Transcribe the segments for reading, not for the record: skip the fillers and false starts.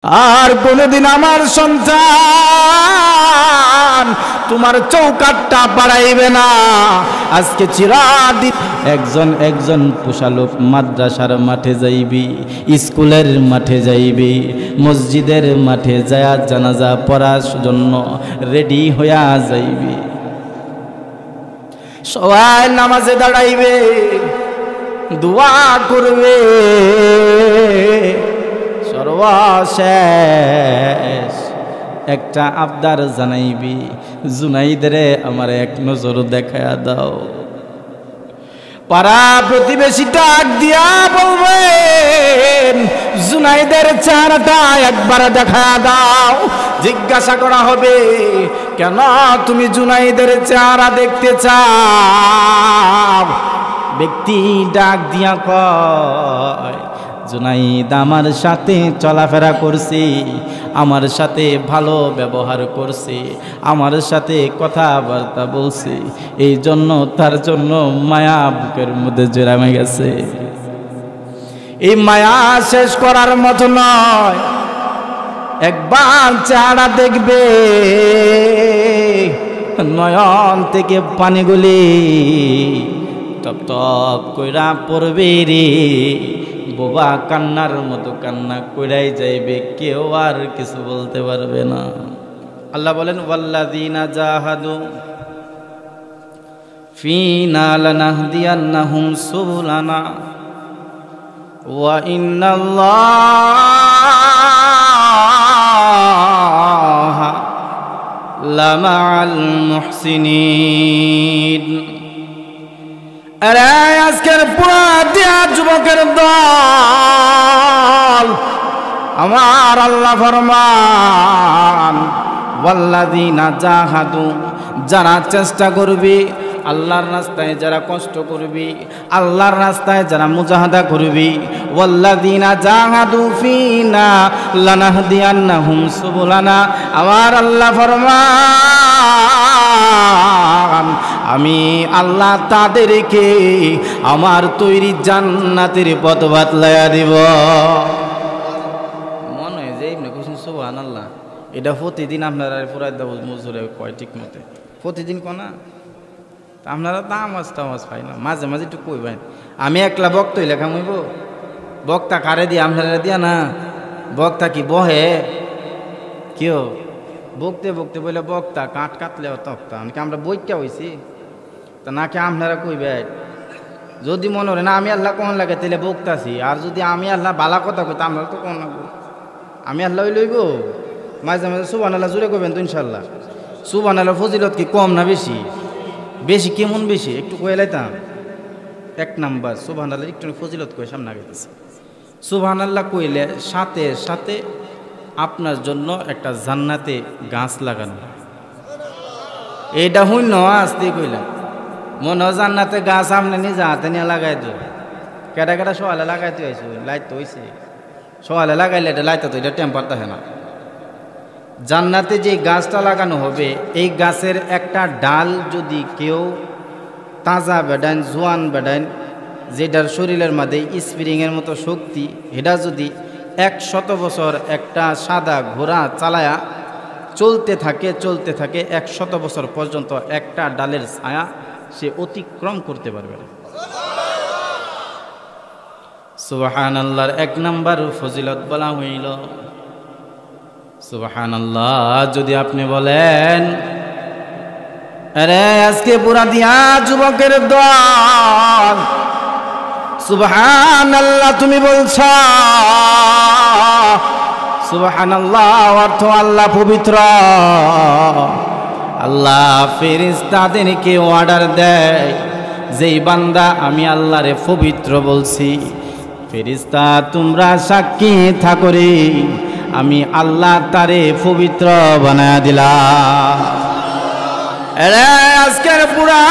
আর কোনদিন আমার সন্তান তোমার চৌকাটটা বাড়াইবে না। আজকে চিরাদিন একজন পোষালোক মাদ্রাসার মাঠে যাইবি, স্কুলের মাঠে যাইবি, মসজিদের মাঠে যায় জানাজা পড়ার জন্য রেডি হইয়া যাইবি। সবাই নামাজে দাঁড়াইবে, দোয়া করবে, সর্বশেষ একটা আবদার জানাইবি, জুনাইদরে আমার এক নজর দেখায়া দাও। পাড়া প্রতিবেশী ডাক দিয়া বলবেন, জুনাইদের চেহারাটা একবার দেখায়া দাও। জিজ্ঞাসা করা হবে, কেন তুমি জুনাইদের চেহারা দেখতে চাও? ব্যক্তি ডাক দিয়া কয়, জুনাইদ আমার সাথে চলাফেরা করছে, আমার সাথে ভালো ব্যবহার করছে, আমার সাথে কথাবার্তা বলছে, এই জন্য তার জন্য মায়া বুকের মধ্যে জড়ামে গেছে। এই মায়া শেষ করার মতো নয়, একবার চেহারা দেখবে, নয়ন থেকে পানিগুলি টপ টপ কইরা পড়বে রে। বোবা কান্নার মতো কান্না কইরাই যাইবে, কেউ আর কিছু বলতে পারবে না। আল্লাহ বলেন, ওয়াল্লাযীনা জাহাদু ফীনা লানাহদিয়ান্নাহুম সুবুলানা ওয়া ইন্নাল্লাহা লামাআল মুহসিনিন। আরে আজকের পুরা দিয়া যুবকের দল, আমার আল্লাহ ফরমান, ওয়াল্লাযীনা জাহাদু, যারা চেষ্টা করবি, আল্লাহর রাস্তায় যারা কষ্ট করবি, আল্লাহর রাস্তায় যারা মুজাহাদা করবি, ওয়াল্লাযীনা জাহাদু ফীনা লানাহদিয়ান্নাহুম সুবুলানা, আমার আল্লাহ ফরমান, আমি আল্লাহ তাদেরকে আমার তৈরি জান্নাতের পথ বাতলাইয়া দিব। মনে হয় যে ইবনে কইছেন সুবহানাল্লাহ, এটা প্রতিদিন আপনারা পুরাই দেব মজুরে কয় ঠিক মতে প্রতিদিন কোনা আপনারা তামাজ পাই না, মাঝে মাঝে একটু কইবেন। আমি একলা বক্তা লেখা হইব, বক্তা কারে দিয়ে আপনারা দিয়া না, বক্তা কি বহে কেউ বকতে বকতে বলে বক্তা কাঠ কাটলে তক্তা, নাকি আমরা বইটা হয়েছি তা নাকি আপনারা কইবেন। যদি মনে হয় না আমি আল্লাহ কোন লাগে তাহলে বকতাছি, আর যদি আমি আল্লাহ বালা কথা কইতে আমরা তো কোন লাগবো, আমি আল্লাহ লইব। মাঝে মাঝে সুবহানাল্লাহ জুড়ে কইবেন তো ইনশাল্লাহ। সুবহানাল্লাহ ফজিলত কি কম না বেশি? বেশি কেমন বেশি একটু কয়ে লাইতাম। এক নাম্বার সুবহানাল্লাহ একটু ফজিলত কয়ে সামনে আগেতেছে। সুবহানাল্লাহ কইলে সাথে সাথে আপনার জন্য একটা জান্নাতে গাছ লাগানো, এইটা শূন্য আসতে কইলাম। মনে হয় জান্নাতে গাছ আপনি নিজে হাতে নিয়ে লাগাই তো, কেটা কেটা সকালে লাগাইতে হয়েছে, লাইট তো হয়েছে সকালে লাগাইলে এটা লাইট তো, এটা টেম্পার থাকে না। জান্নাতে যে গাছটা লাগানো হবে, এই গাছের একটা ডাল যদি কেউ তাজা বেডাইন জোয়ান বেডাইন, যেটার শরীরের মধ্যে স্প্রিংয়ের মতো শক্তি, এটা যদি 100 বছর একটা সাদা ঘোড়া চালায়া চলতে থাকে 100 বছর পর্যন্ত একটা ডালের ছায়া সে অতিক্রম করতে পারবে না। সুবহানাল্লাহর এক নাম্বার ফজিলত বলা হইল। সুবহানাল্লাহ যদি আপনি বলেন, আরে আজকে পুরা দিয়া যুবকের দল, সুবহানাল্লাহ তুমি বলছ, সুবহানাল্লাহ অর্থ আল্লাহ পবিত্র। আল্লাহ ফেরেশতাদেরকে অর্ডার দেয়, যেই বান্দা আমি আল্লাহরে পবিত্র বলছি, ফেরেশতা তোমরা সাক্ষী থাকো রে, আমি আল্লাহ তারে পবিত্র বানায়া দিলাম। এরে আজকের পুরা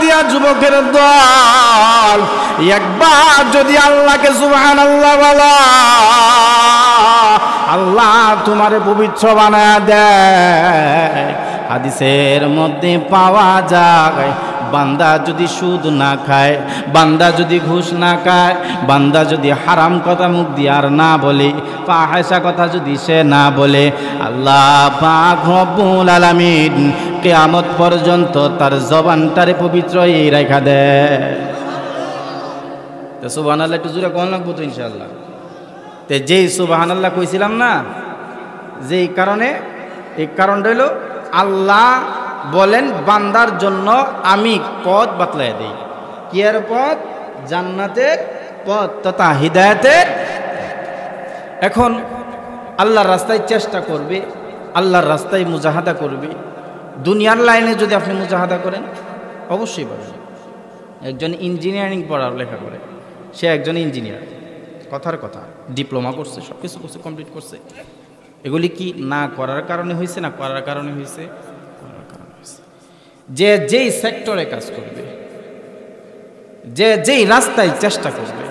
দিয়া যুবকের দল, একবার যদি আল্লাহকে সুবহানাল্লাহ বলা, আল্লাহ তোমারে পবিত্র বানায়া দেয়। হাদিসের মধ্যে পাওয়া যায়, বান্দা যদি সুদ না খায়, বান্দা যদি ঘুষ না খায়, বান্দা যদি হারাম কথা মুখ দিয়ে আর না বলে, ফাহিশা কথা যদি সে না বলে, আল্লাহ পাক রব্বুল আলামিন কিয়ামত পর্যন্ত তার জবানটারে পবিত্রই রাখা দেয়। তো সুবহানাল্লাহ একটু জোরে কোন লাগবো তো ইনশাআল্লাহ। তে যেই সুবহানাল্লাহ কইছিলাম না, যেই কারণে, এই কারণটা হলো আল্লাহ বলেন বান্দার জন্য আমি পথ বাতলাই দেই। কি এর পথ? জান্নাতের পথ তথা হিদায়াতের। এখন আল্লাহর রাস্তায় চেষ্টা করবে, আল্লাহর রাস্তায় মুজাহাদা করবে। দুনিয়ার লাইনে যদি আপনি মুজাহাদা করেন অবশ্যই পাবেন। একজন ইঞ্জিনিয়ারিং পড়ার লেখা করে, সে একজন ইঞ্জিনিয়ার, কথার কথা, ডিপ্লোমা করছে, সব কিছু করছে, কমপ্লিট করছে। এগুলি কি না করার কারণে হয়েছে না করার কারণে হয়েছে? করার কারণে হয়েছে। যে যেই সেক্টরে কাজ করবে, যে যেই রাস্তায় চেষ্টা করবে,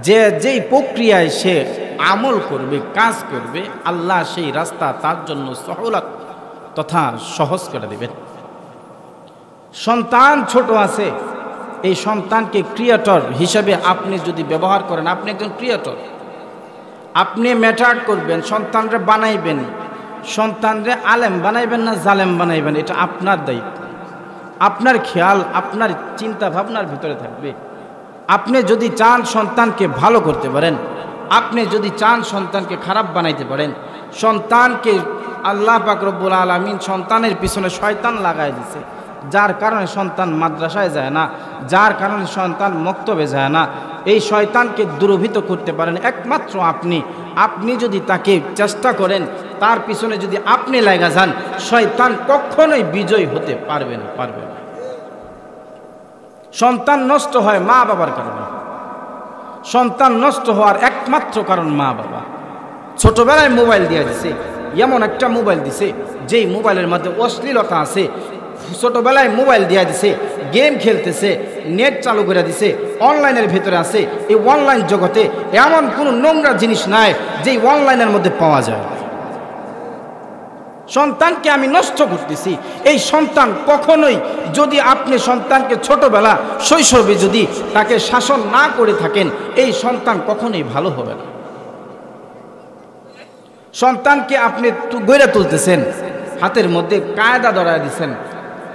যে যেই প্রক্রিয়ায় সে আমল করবে, কাজ করবে, আল্লাহ সেই রাস্তা তার জন্য সহলত তথা সহজ করে দেবেন। সন্তান ছোট আছে, এই সন্তানকে ক্রিয়েটর হিসাবে আপনি যদি ব্যবহার করেন, আপনি একজন ক্রিয়েটর, আপনি ম্যাটার করবেন, সন্তানরে বানাইবেন, সন্তানরে আলেম বানাইবেন না জালেম বানাইবেন, এটা আপনার দায়িত্ব। আপনার খেয়াল, আপনার চিন্তা ভাবনার ভিতরে থাকবে। আপনি যদি চান সন্তানকে ভালো করতে পারেন, আপনি যদি চান সন্তানকে খারাপ বানাইতে পারেন, সন্তানকে আল্লাহ পাক রব্বুল আলামিন সন্তানের পিছনে শয়তান লাগাই দিছে, যার কারণে সন্তান মাদ্রাসায় যায় না, যার কারণে সন্তান মক্তবে যায় না, এই শয়তানকে দূরভূত করতে পারেন একমাত্র আপনি। আপনি যদি তাকে চেষ্টা করেন, তার পিছনে যদি আপনি লাগা যান, শয়তান কখনোই বিজয় হতে পারবে না, পারবে না। সন্তান নষ্ট হয় মা বাবার কারণে। সন্তান নষ্ট হওয়ার একমাত্র কারণ মা বাবা। ছোটবেলায় মোবাইল দিয়ে দিছে, এমন একটা মোবাইল দিছে যেই মোবাইলের মধ্যে অশ্লীলতা আছে। ছোটবেলায় মোবাইল দিয়ে দিছে, গেম খেলতেছে, নেট চালু করে দিছে, অনলাইনের ভিতরে আছে। এই অনলাইন জগতে এমন কোনো নোংরা জিনিস নাই যেই অনলাইনের মধ্যে পাওয়া যায়। সন্তানকে আমি নষ্ট করতেছি। এই সন্তান কখনোই, যদি আপনি সন্তানকে ছোটবেলা শৈশবে যদি তাকে শাসন না করে থাকেন, এই সন্তান কখনোই ভালো হবে না। সন্তানকে আপনি গড়ে তুলতেছেন, হাতের মধ্যে কায়দা ধরায় দিচ্ছেন,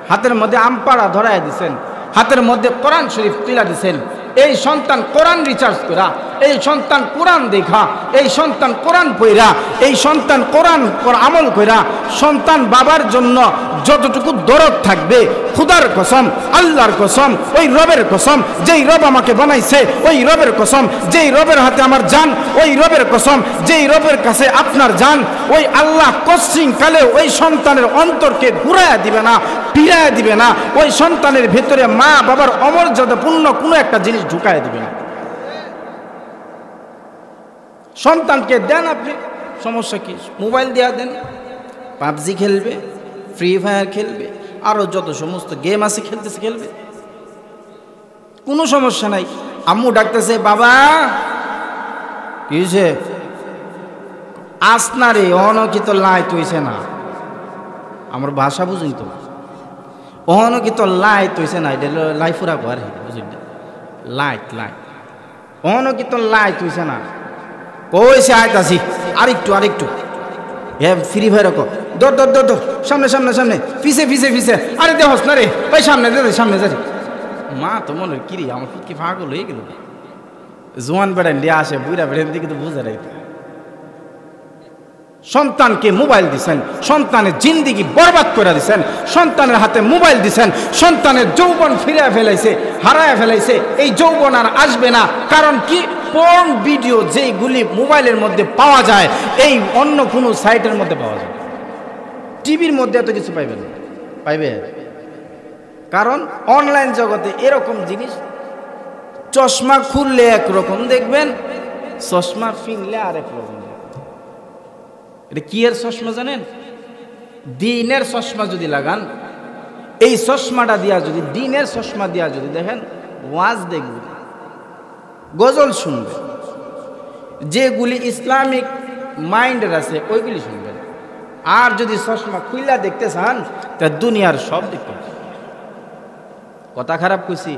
হাতের মধ্যে আমপাড়া ধরায় দিচ্ছেন, হাতের মধ্যে কোরআন শরীফ তুলে দিচ্ছেন। এই সন্তান কোরআন রিচার্জ করা, এই সন্তান কোরআন দেখা, এই সন্তান কোরআন পড়া, এই সন্তান কোরআন আমল করা, সন্তান বাবার জন্য যতটুকু দরদ থাকবে, খুদার কসম, আল্লাহর কসম, ওই রবের কসম, যেই রব আমাকে বানাইছে, ওই রবের কসম, যেই রবের হাতে আমার জান, ওই রবের কসম, যেই রবের কাছে আপনার জান, ওই আল্লাহ কসিং কালে ওই সন্তানের অন্তরকে ঘুরাইয়া দিবে না, পিড়াইয়া দিবে না। ওই সন্তানের ভেতরে মা বাবার অমর্যাদাপূর্ণ কোনো একটা জিনিস ঢুকায় দিবে না। সন্তানকে দেন আপনি, সমস্যা কি? মোবাইল দেওয়া দেন, পাবজি খেলবে, ফ্রি ফায়ার খেলবে, আরও যত সমস্ত গেম আছে খেলতেছে, খেলবে, কোনো সমস্যা নাই। আম্মু ডাকতেছে, বাবা কি হয়েছে? আসনা রে, অনকিত লাইট হইছে না। আমার ভাষা বুঝুন তো, অনকিত লাইট হইছে না, এটা লাইফুরা ঘর বুঝুন, লাইট লাইট, অনকিত লাইট হইছে না, কইছে আইতাছি, আরেকটু আরেকটু, হ্যাঁ ফ্রি ফায়ার কো, দৌড় দৌড় দৌড় দৌড়, সামনে সামনে সামনে, পিছে পিছে পিছে, আরে দেহস না রে, ওই সামনে দে, সামনে যাচ্ছি। মা তো মনে কিরি আমার কি পাগল হয়ে গেল। জোয়ান বেড়ান দিয়ে আসে, বুড়া বেড়ান দিকে তো বুঝে রাখতে। সন্তানকে মোবাইল দিছেন, সন্তানের জিন্দিগি বরবাদ করে দিছেন, সন্তানের হাতে মোবাইল দিছেন, সন্তানের যৌবন ফিরে ফেলাইছে, হারায় ফেলাইছে। এই যৌবন আর আসবে না। কারণ কি? পর্ন ভিডিও যেইগুলি মোবাইলের মধ্যে পাওয়া যায়, এই অন্য কোনো সাইটের মধ্যে পাওয়া যায়। টিভির মধ্যে এত কিছু পাইবে না, পাইবে? কারণ অনলাইন জগতে এরকম জিনিস, চশমা খুললে একরকম দেখবেন, চশমা ফিনলে আরেক রকম। এটা কি এর চশমা জানেন? দিনের চশমা যদি লাগান, এই চশমাটা দিয়া যদি, দিনের চশমা দিয়া যদি দেখেন, ওয়াজ দেখবেন, গজল শুনবেন, যেগুলি ইসলামিক মাইন্ডের আছে ওইগুলি শুনবেন। আর যদি চশমা খুইলা দেখতে চান, তা দুনিয়ার সব দেখতে পাবেন। কথা খারাপ কইছি?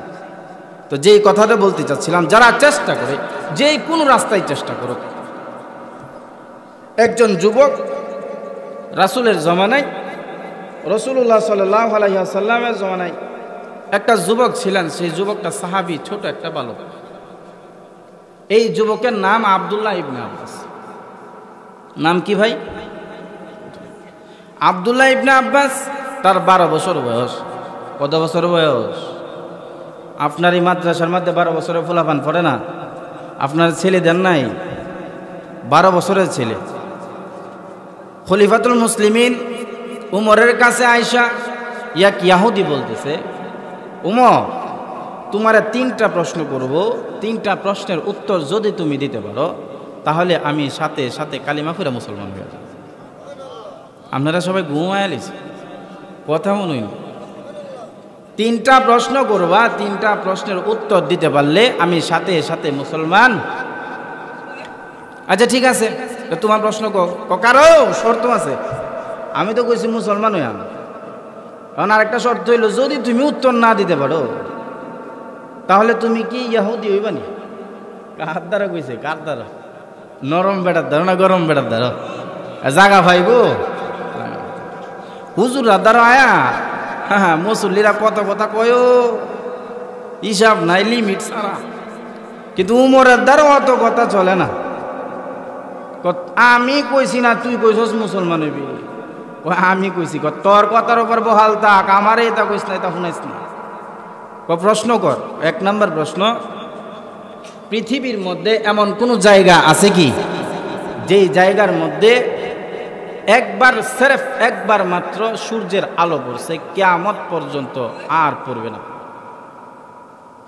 তো যেই কথাটা বলতে চাচ্ছিলাম, যারা চেষ্টা করে, যেই কোনো রাস্তায় চেষ্টা করুক, একজন যুবক রাসূলের জমানায়, রাসূলুল্লাহ সাল্লাল্লাহু আলাইহি ওয়াসাল্লামের জমানায় একটা যুবক ছিলেন। সেই যুবকটা সাহাবী, ছোট একটা বালক। এই যুবকের নাম আব্দুল্লাহ ইবনে আব্বাস। নাম কি ভাই? আব্দুল্লাহ ইবনে আব্বাস। তার 12 বছর বয়স। কত বছর বয়স? আপনার এই মাদ্রাসার মধ্যে 12 বছরের ফুলাফান পড়ে না? আপনার ছেলে দেন নাই? 12 বছরের ছেলে। খলিফাতুল মুসলিমিন উমরের কাছে আয়েশা এক ইহুদি বলতেছে, উমর, তোমার 3টা প্রশ্ন করব, 3টা প্রশ্নের উত্তর যদি তুমি দিতে পারো তাহলে আমি সাথে সাথে কালিমা পড়ে মুসলমান হয়ে যাব। আপনারা সবাই ঘুমায় লিস, কথা শুনুন। 3টা প্রশ্ন করবা, 3টা প্রশ্নের উত্তর দিতে পারলে আমি সাথে সাথে মুসলমান। আচ্ছা ঠিক আছে, তো তোমার প্রশ্ন কারো শর্ত আছে? আমি তো কইছি মুসলমান হই আমি। কারণ আরেকটা শর্ত হইল, যদি তুমি উত্তর না দিতে পারো তাহলে তুমি কি ইহুদি হইবানি? কার দ্বারা কইছে? কার দ্বারা? নরম বেটার দ্বারা না গরম বেটার দ্বারা? জাগা ভাইবো হুজুর দ্বারা আয়া। হ্যাঁ, মুসল্লিরা কত কথা কয়, হিসাব নাই, লিমিট ছাড়া। কিন্তু উমরের দ্বারা অত কথা চলে না। আমি কইছি না তুই কইছস মুসলমান হইবি? আমি কইছি তোর কথার উপর বহাল থাক, আমারে এটা কইস না, এটা শুনাইস না। প্রশ্ন কর। 1 নম্বর প্রশ্ন, পৃথিবীর মধ্যে এমন কোন জায়গা আছে কি যেই জায়গার মধ্যে সির্ফ একবার মাত্র সূর্যের আলো পড়ছে, কিয়ামত পর্যন্ত আর পড়বে না?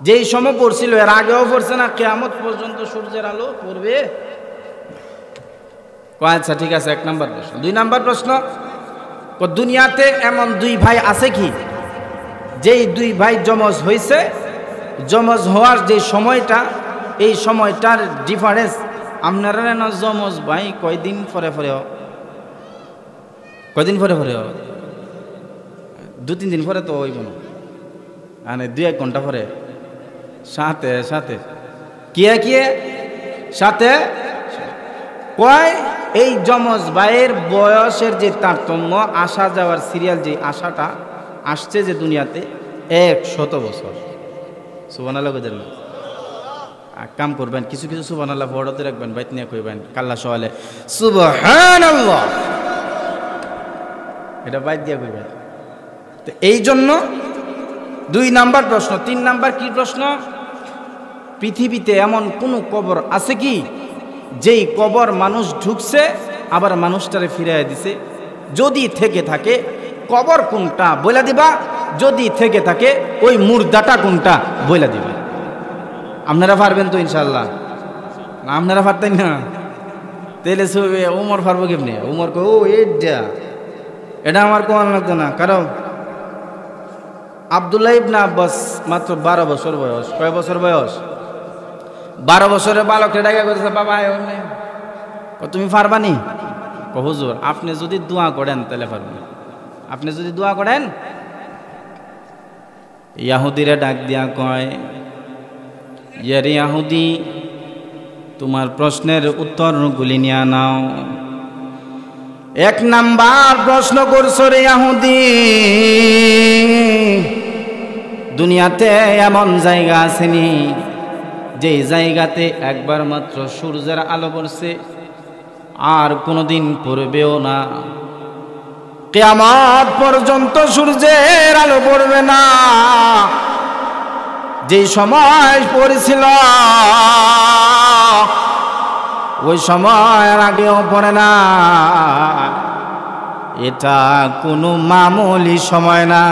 যেই সময় পড়ছিল এর আগেও পড়ছে না, কিয়ামত পর্যন্ত সূর্যের আলো পড়বে? আচ্ছা ঠিক আছে, 1 নম্বর প্রশ্ন। 2 নম্বর প্রশ্ন, দুনিয়াতে এমন 2 ভাই আছে কি যেই 2 ভাই যমজ হয়েছে, যমজ হওয়ার যে সময়টা, এই সময়টার ডিফারেন্স আপনারা না যমজ ভাই কয়দিন পরে পরে, কয়দিন পরে পরে? 2-3 দিন পরে তো হইব না, মানে 2-1 ঘন্টা পরে। সাথে সাথে কিয়ে সাথে কয়, এই যমজ ভাইয়ের বয়সের যে তারতম্য, আসা যাওয়ার সিরিয়াল, যে আশাটা আসছে যে দুনিয়াতে 100 বছর। সুবহানাল্লাহ কইদেন না? কাম করবেন, কিছু কিছু সুবহানাল্লাহ বড়তে রাখবেন, বাইত নিয়ে কইবেন কাল্লা সওয়ালে সুবহানাল্লাহ, এটা বাইত দিয়ে কইবেন। তো এই জন্য 2 নাম্বার প্রশ্ন। 3 নাম্বার কি প্রশ্ন, পৃথিবীতে এমন কোন কবর আছে কি যেই কবর মানুষ ঢুকছে আবার মানুষটারে ফিরাইয়া দিছে? যদি থেকে থাকে কবর কোনটা বইলা দিবা, যদি থেকে থাকে ওই মুর্দাটা কোনটা বইলা দিবা। আপনারা পারবেন তো ইনশাল্লাহ? না আপনারা পারতেন না? তাহলে উমর পারবো কেমনি? উমর কো এটা আমার কোন লাগতো না। কারণ আব্দুল্লাহ ইবনে আব্বাস মাত্র 12 বছর বয়স। কয় বছর বয়স? 12 বছরের বালককে ডাকা করেছে, বাবা তুমি পারবানি? হুজুর আপনি যদি দোয়া করেন তাহলে পারবেন। আপনি যদি দোয়া করেন। ইয়াহুদিরা ডাক দিয়া কয়, ইয়ারে ইয়াহুদি, তোমার প্রশ্নের উত্তরগুলি নিয়ে নাও। 1 নাম্বার প্রশ্ন করছো রে ইয়াহুদি, দুনিয়াতে এমন জায়গা আসেনি যে জায়গাতে একবার মাত্র সূর্যের আলো পড়ছে আর কোনোদিন পড়বেও না? কিয়ামত পর্যন্ত সূর্যের আলো পড়বে না। যে সময় পড়েছিল ওই সময়ের আগেও পড়ে না। এটা কোনো মামুলি সময় না,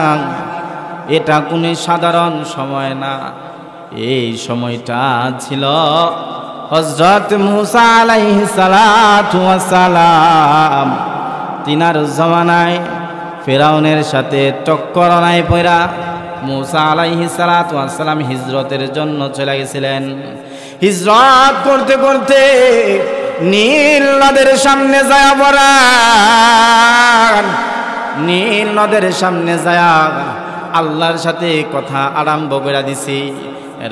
এটা কোনো সাধারণ সময় না। এই সময়টা ছিল হযরত মুসা আলাইহিস সালাতু ওয়াস সালাম, তিনার জামানায় ফিরাউনের সাথে টক্করনায় পড়া মুসা আলাইহিস সালাতু ওয়াস সালাম হিজরতের জন্য চলে গেছিলেন। হিজরত করতে করতে নীল নদের সামনে যায় পড়া, নীল নদের সামনে যায় আল্লাহর সাথে কথা আরম্ভ করে দিছি।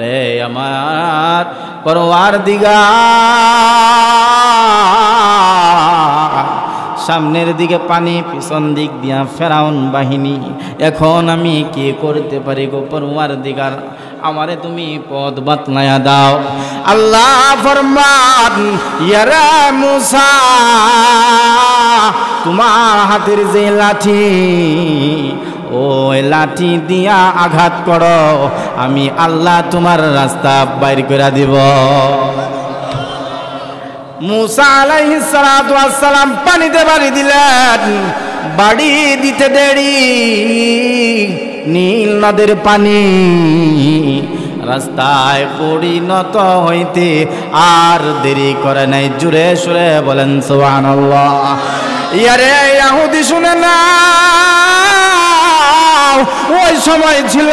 রে আমার পরওয়ারদিগার, সামনের দিকে পানি, পিছন দিক দিয়া ফেরাউন বাহিনী, এখন আমি কি করতে পারি গো পরওয়ারদিগার, আমারে তুমি পথ বাতলায়া দাও। আল্লাহ ফরমান, ইয়া মুসা, তোমার হাতের যে লাঠি, ওই লাঠি দিয়া আঘাত করো, আমি আল্লাহ তোমার রাস্তা বাইর করে দিব। মুসা আলাইহিস সালাতু ওয়াস সালাম পানিতে বাড়ি দিলেন, বাড়ি দিতে দেরি, নীল নদের পানি রাস্তায় পরিণত হইতে আর দেরি করে নাই। জুড়ে সুরে বলেন সুবহানাল্লাহ। ইয়ারে ইহুদি শুনে না, ওই সময় ছিল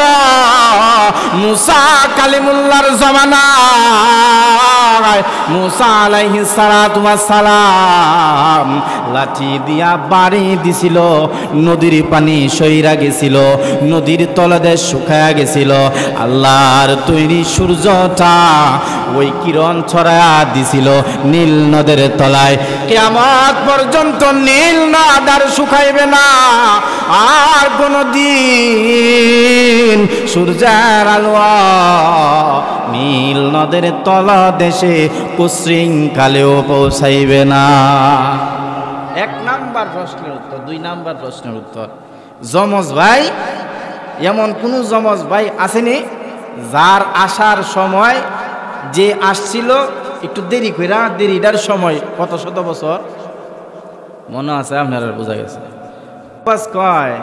মুসা কালিমুল্লাহর জামানা। মুসা আলাইহিস সালাতু ওয়াস সালাম লাঠি দিয়া বাড়ি দিছিল, নদীর পানি সইরা গেছিল, নদীর তলদেশ শুকায়া গেছিল। আল্লাহর তৈরি সূর্যটা ওই কিরণ ছড়ায়া দিছিল নীল নদের তলায়। কিয়ামত পর্যন্ত নীল নদ আর শুকাইবে না, আর কোনদিন সূর্যের আলো নীল নদের তলদেশে কুশৃঙ্খলেও পৌঁছাইবে না। এক নাম্বার প্রশ্নের উত্তর। দুই নাম্বার প্রশ্নের উত্তর, যমজ ভাই, এমন কোন যমজ ভাই আসেনি যার আসার সময়, যে আসছিল একটু দেরি কইরা, দেরিটার সময় কত শত বছর মনে আছে আপনারা? বোঝা গেছে বাস কয়,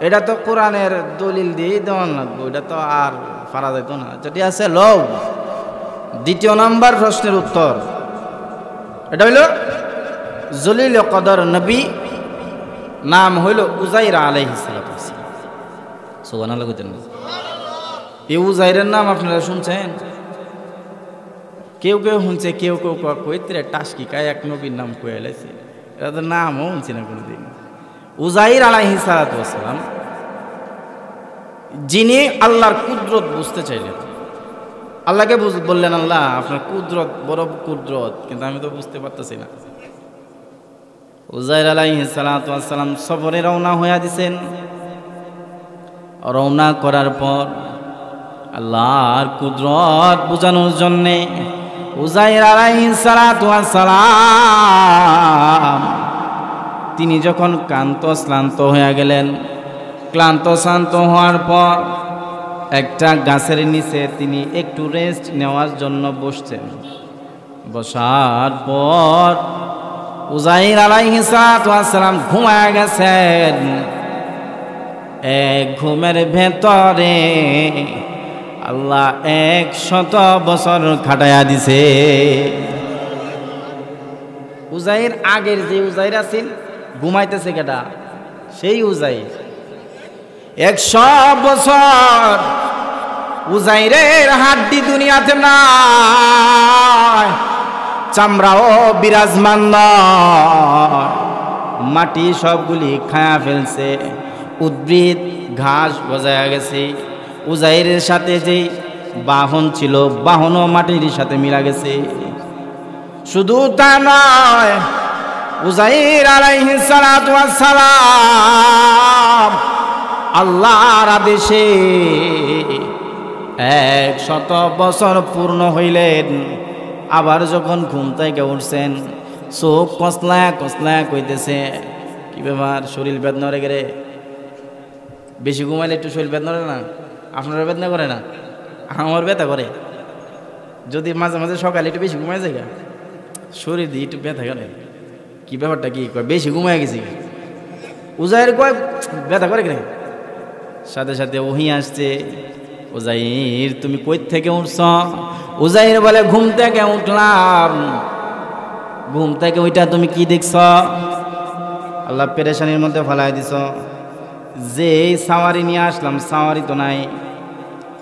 এটা তো কোরআনের দলিল দিয়ে দেওয়ান লাগবে, এটা তো আর পারা যেত না। যেটি আছে লও। দ্বিতীয় নাম্বার প্রশ্নের উত্তর, এটা হইল জলিল কদর নবী, নাম হইল উজাইর আলাইহিস সালাতু। সুবহানাল্লাহ। এই উজাইরের নাম আপনারা শুনছেন? কেউ কেউ শুনছে, কেউ কেউ কইতে টাসকি কায় এক নবীর নাম কয়ে এলাইছে, এটা তো নামও শুনছি না কোনোদিন। উজাইর আলাইহিস সালাতু ওয়াস সালাম, যিনি আল্লাহর কুদরত বুঝতে চাইলেন, আল্লাহকে বললেন, আল্লাহ আপনার কুদরত বড় কুদরত, কিন্তু আমি তো বুঝতে পারতেছি না। উজাইর আলাইহিস সালাতু ওয়াস সালাম সফরে রওনা হয়ে দিছেন। রওনা করার পর আল্লাহর কুদরত বোঝানোর জন্যে উজাইর আলাইহিস সালাতু ওয়াস সালাম তিনি যখন ক্লান্ত শ্রান্ত হয়ে গেলেন, ক্লান্ত শ্রান্ত হওয়ার পর একটা গাছের নিচে তিনি একটু রেস্ট নেওয়ার জন্য বসছেন। বসার পর উজাইর আলাইহিস সালাতু ওয়াস সালাম ঘুমায়া গেছেন। এক ঘুমের ভেতরে আল্লাহ 100 বছর খাটায়া দিছে। উজাইর আগের যে উজাইর আছেন ঘুমাইতেছে কেটা, সেই উজাইর 100 বছর উজাইরের হাড্ডি দুনিয়াতে নাই, চামড়াও বিরাজমান নয়, মাটি সবগুলি খায়া ফেলছে, উদ্ভিদ ঘাস গজায়া গেছে। উজাইরের সাথে যে বাহন ছিল, বাহনও মাটির সাথে মিলা গেছে। শুধু তা নয়, উজাইর আলাইহিস সালাতু ওয়াস সালাম আল্লাহর আদেশে 100 বছর পূর্ণ হইলেন। আবার যখন ঘুম থেকে উঠছেন, চোখ কসলা কসলা কইতেছে, কি ব্যাপার, শরীর বেদনা রে গেলে? বেশি ঘুমাইলে একটু শরীর বেদনা করে না? আপনারা বেদনা করে না? আমার ব্যথা করে। যদি মাঝে মাঝে সকালে একটু বেশি ঘুমাই যায়, শরীর দিয়ে একটু ব্যথা করে। কি ব্যাপারটা কি কয়, বেশি ঘুমাই গেছি? উজাইর কয় ব্যথা করে কেন? সাথে সাথে ওহি আসছে, উজাইর তুমি কই থেকে উঠছ? উজাইর বলে ঘুম থেকে উঠলাম। ঘুম থেকে ওইটা তুমি কি দেখছ? আল্লাহ পেরেশানির মধ্যে ফেলাই দিছ। যে সাওয়ারি নিয়ে আসলাম, সাওয়ারি তো নাই।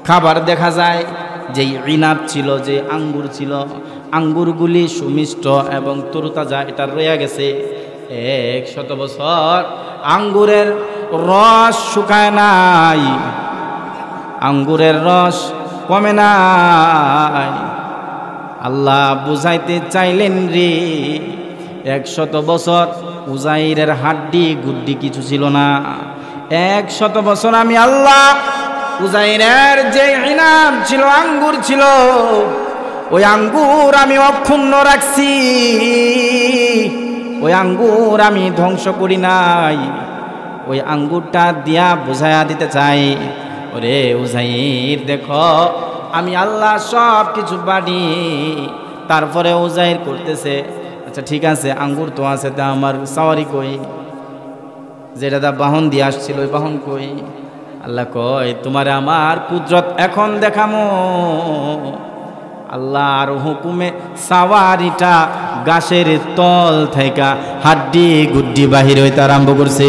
খাবার দেখা যায়, যে ইনাব ছিল, যে আঙ্গুর ছিল, আঙ্গুরগুলি সুমিষ্ট এবং তরুতাজা, এটা রয়ে গেছে 100 বছর। আঙ্গুরের রস শুকায় নাই, আঙ্গুরের রস কমে নাই। আল্লাহ বুঝাইতে চাইলেন রে 100 বছর উজাইরের হাড্ডি গুড্ডি কিছু ছিল না। 100 বছর আমি আল্লাহ উজাইরের যে ইনাম ছিল, আঙ্গুর ছিল, ওই আঙ্গুর আমি অক্ষুণ্ণ রাখছি, ওই আঙ্গুর আমি ধ্বংস করি নাই। ওই আঙ্গুরটা দিয়া বুঝাইয়া দিতে চাই, ওরে উজাইর দেখো আমি আল্লাহ সব কিছু বাড়ি। তারপরে উজাইর করতেছে, আচ্ছা ঠিক আছে আঙ্গুর তো আছে, তা আমার সাওয়ারি কই, যেটা দা বাহন দিয়ে আসছিল ওই বাহন কই? আল্লাহ কয় তোমারে আমার কুদরত এখন দেখামো। আল্লাহর হুকুমে সাওয়ারিটা গাছের তল থেকে হাড্ডি গুড্ডি বাহির হইতে আরম্ভ করছে।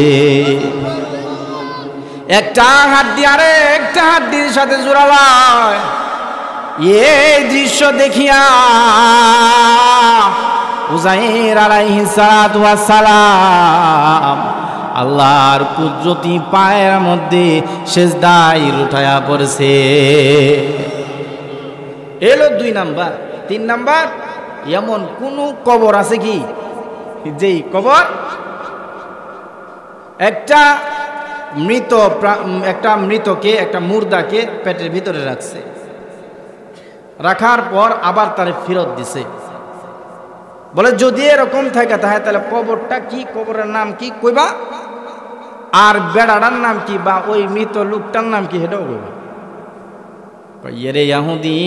একটা হাড্ডি আরে একটা হাড্ডির সাথে জোড়ালায়। এই দৃশ্য দেখিয়া উজাইর আলাইহিস সালাতু ওয়াস সালাম আল্লাহর কুদরতি পায়ের মধ্যে সেজদায় উঠায়া পড়ছে। এলো 2 নাম্বার। 3 নাম্বার, এমন কোন কবর আছে কি যেই কবর একটা মৃতকে একটা মুর্দাকে পেটের ভিতরে রাখছে, রাখার পর আবার তারে ফেরত দিছে। বলে যদি এরকম থাকে তাহলে কবরটা কি, কবরের নাম কি কইবা, আর বেড়াটার নাম কি বা ওই মৃত লোকটার নাম কি সেটাও কইবা। রে ইহুদি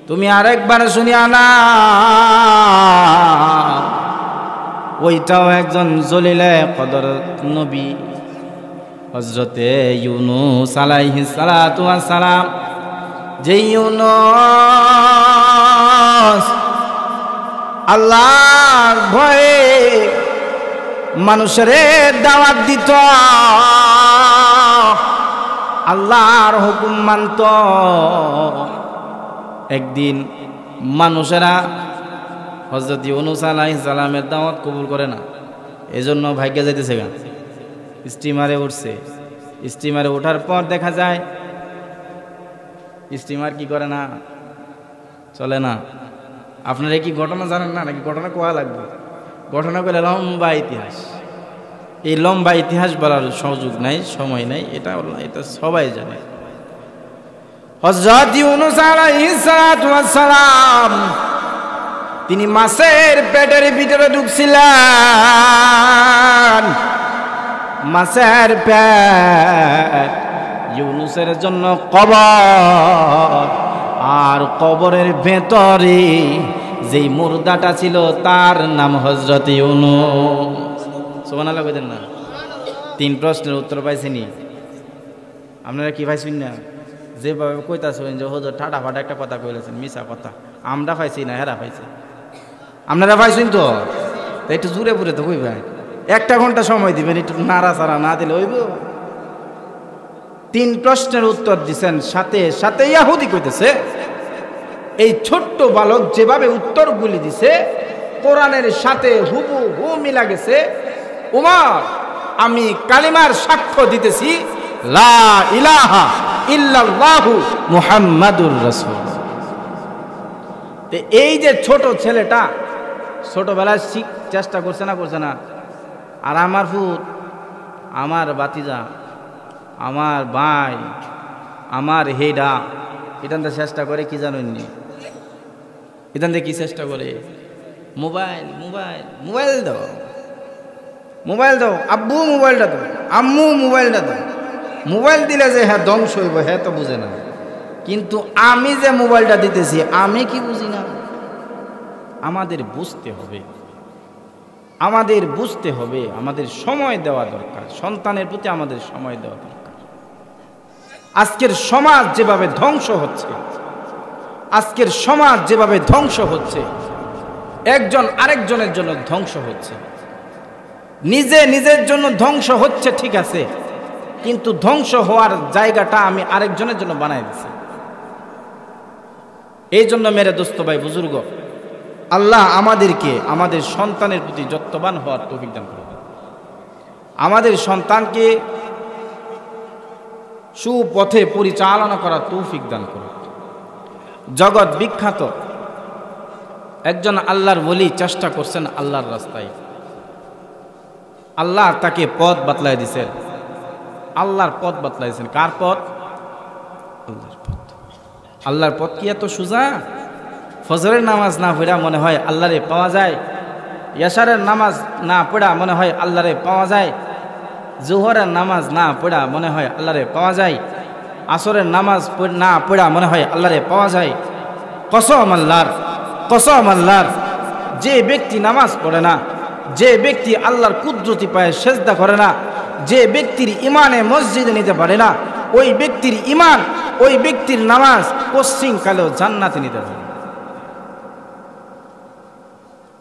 তুমি আরেকবার শুনিয়া না, ওইটাও একজন জলিলে কদর নবী হযরতে ইউনূস আলাইহিস সালাতু ওয়াস সালাম। যে ইউনূস আল্লাহর ভয়ে মানুষের দাওয়াত দিত, আল্লাহর হুকুম মানত। একদিন মানুষেরা হযরত ইউনূস আলাইহিস সালামের দাওয়াত কবুল করে না, এজন্য ভাগ্যে যাইতেছে গা, স্টিমারে উঠছে। স্টিমারে ওঠার পর দেখা যায় স্টিমার কি করে না, চলে না। আপনারা কি ঘটনা জানেন না নাকি? ঘটনা কোয়া লাগবে, ঘটনা কইলে লম্বা ইতিহাস। এই লম্বা ইতিহাস বলার সুযোগ নাই, সময় নাই, এটা সবাই জানে। হযরত ইউনূস আলাইহিস সালাতু ওয়াস সালাম তিনি মাছের পেটের ভিতরে ঢুকছিলেন। মাছের পেট ইউনূসের জন্য কবর, আর কবরের ভেতরে যেই মুর্দাটা ছিল তার নাম হযরত ইউনূস। সুবহানাল্লাহ কইতেন না? 3 প্রশ্নের উত্তর পাইছেনি আপনারা? কি পাইছেন না? যেভাবে কইতাছেন যে হুজুর ঠাডা ফাটা একটা কথা কইলেছেন, মিছা কথা। আমরা পাইছি না, হেরা পাইছে। আপনারা পাইছেন তো? একটু জুড়ে পুরে তো কইবেন। 1 ঘন্টা সময় দিবেন, একটু নাড়াচাড়া না দিলে হইব? 3 প্রশ্নের উত্তর দিছেন, সাথে সাথে ইহুদি কইতেছে এই ছোট্ট বালক যেভাবে উত্তরগুলি দিছে কোরআনের সাথে হুবহু মিলা গেছে। উমর আমি কালিমার সাক্ষ্য দিতেছি লা ইলাহা ইল্লাল্লাহু মুহাম্মাদুর রাসূল। এই যে ছোট ছেলেটা ছোটবেলায় চেষ্টা করছে না, করছে না? আর আমার ফুত, আমার বাতিজা, আমার ভাই, আমার হেডা এটান চেষ্টা করে কি জানেননি? এটান কি চেষ্টা করে? মোবাইল মোবাইল মোবাইল দাও, মোবাইল দাও, আব্বু মোবাইলটা দাও, আম্মু মোবাইলটা দাও। মোবাইল দিলে যে হ্যাঁ ধ্বংস হইব হ্যাঁ তো বুঝে না, কিন্তু আমি যে মোবাইলটা দিতেছি আমি কি বুঝি না? আমাদের বুঝতে হবে, আমাদের বুঝতে হবে, আমাদের সময় দেওয়া দরকার, সন্তানের প্রতি আমাদের সময় দেওয়া দরকার। আজকের সমাজ যেভাবে ধ্বংস হচ্ছে, আজকের সমাজ যেভাবে ধ্বংস হচ্ছে, একজন আরেকজনের জন্য ধ্বংস হচ্ছে। নিজে নিজের জন্য ধ্বংস হচ্ছে ঠিক আছে, কিন্তু ধ্বংস হওয়ার জায়গাটা আমি আরেকজনের জন্য বানাই দিছি। এই জন্য মেরে দোস্ত ভাই বুজুর্গ, আল্লাহ আমাদেরকে আমাদের সন্তানের প্রতি যত্নবান হওয়ার তৌফিক দান করুন। আমাদের সন্তানকে সুপথে পরিচালনা করার তৌফিক দান করুন। জগৎ বিখ্যাত একজন আল্লাহর ওলি চেষ্টা করছেন আল্লাহর রাস্তায়, আল্লাহ তাকে পথ বাতলাই দিয়েছেন, আল্লাহর পথ বাতলাইছেন। কার পথ? আল্লাহর পথ। আল্লাহর পথ কি এত সোজা? ফজরের নামাজ না পড়া মনে হয় আল্লাহরে পাওয়া যায়, ইয়াশারের নামাজ না পড়া মনে হয় আল্লাহরে পাওয়া যায়, জোহরের নামাজ না পড়া মনে হয় আল্লাহরে পাওয়া যায়, আসরের নামাজ না পড়া মনে হয় আল্লাহরে পাওয়া যায়। কসম আল্লাহর, কসম আল্লাহর, যে ব্যক্তি নামাজ পড়ে না, যে ব্যক্তি আল্লাহর কুদরতি পায়ে সেজদা করে না, যে ব্যক্তির ইমানে মসজিদে নিতে পারে না, ওই ব্যক্তির ইমান, ওই ব্যক্তির নামাজ পশ্চিমকালেও জান্নাতে নিতে পারে।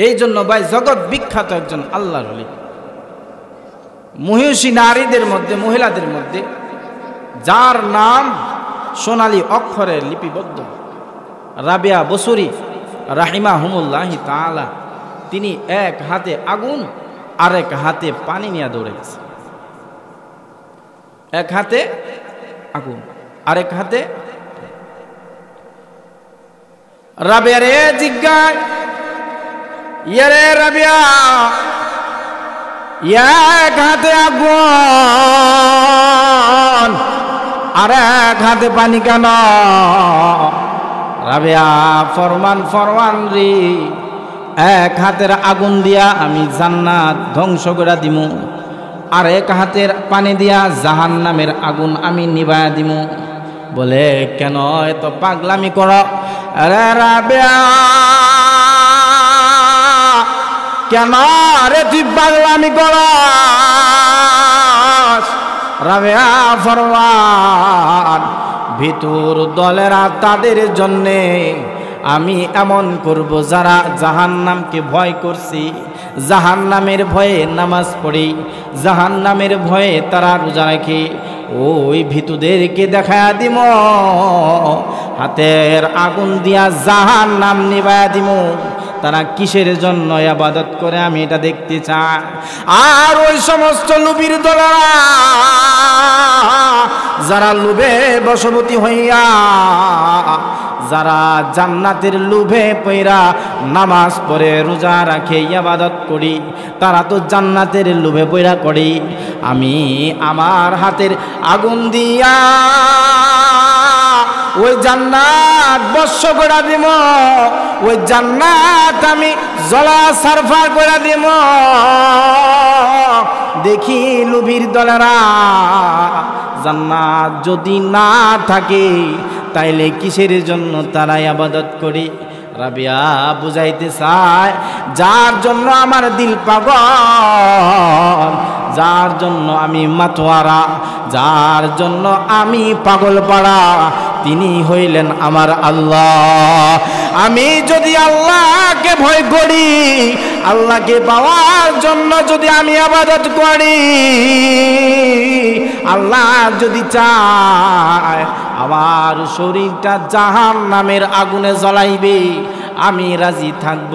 এই জন্য ভাই জগৎ বিখ্যাত একজন আল্লাহর ওলি, মহিষী নারীদের মধ্যে, মহিলাদের মধ্যে যার নাম সোনালী অক্ষরে লিপিবদ্ধ, রাবিয়া বসরি রাহিমাহুমুল্লাহি তাআলা, তিনি এক হাতে আগুন আরেক হাতে পানি নিয়ে দৌড়ে গেছে। এক হাতে আগুন আরেক হাতে। রাবিয়া রে জিজ্ঞাসা, ইয়ারে রাবিয়া, এক হাতে আগুন আর এক হাতে পানি কেন? রাবিয়া ফরমান, ফরমান রে, এক হাতের আগুন দিয়া আমি জান্নাত ধ্বংস করে দিমু, আর এক হাতের পানি দিয়া জাহান্নামের আগুন আমি নিভায়া দিমু। বলে কেন এত পাগলামি করো? আরে রাবিয়া, কেন রে তুই পাগলামি করস? রাবিয়া ফরমান, ভিতর দলেরা তাদের জন্যে আমি এমন করব যারা জাহান্নামকে ভয় করছি, জাহান্নামের ভয়ে নামাজ পড়ি, জাহান্নামের ভয়ে তারা রোজা রাখে, ওই ভিতুদেরকে দেখায়া দিম হাতের আগুন দিয়া জাহান্নাম নিভায়া দিম। তারা কিসের জন্য ইবাদত করে আমি এটা দেখতে চাই। আর ওই সমস্ত লোভীর দলেরা যারা লোভে বশবর্তী হইয়া, যারা জান্নাতের লোভে পইরা নামাজ পড়ে রোজা রাখে ইবাদত করি, তারা তো জান্নাতের লোভে পইরা করি। আমি আমার হাতের আগুন দিয়া ওই জান্নাত বর্ষ করে দিব, ওই জান্নাত আমি জলা সারফা করে দিব। দেখি লোভীর দলেরা জান্নাত যদি না থাকে তাইলে কিসের জন্য তারা ইবাদত করি? রাবিয়া বুঝাইতে চায়, যার জন্য আমার দিল পাগল, যার জন্য আমি মাতোয়ারা, যার জন্য আমি পাগল পাড়া, তিনি হইলেন আমার আল্লাহ। আমি যদি আল্লাহকে ভয় করি, আল্লাহকে পাওয়ার জন্য যদি আমি ইবাদত করি, আল্লাহ যদি চায় আমার শরীরটা জাহান্নামের আগুনে জ্বলাইবে, আমি রাজি থাকব।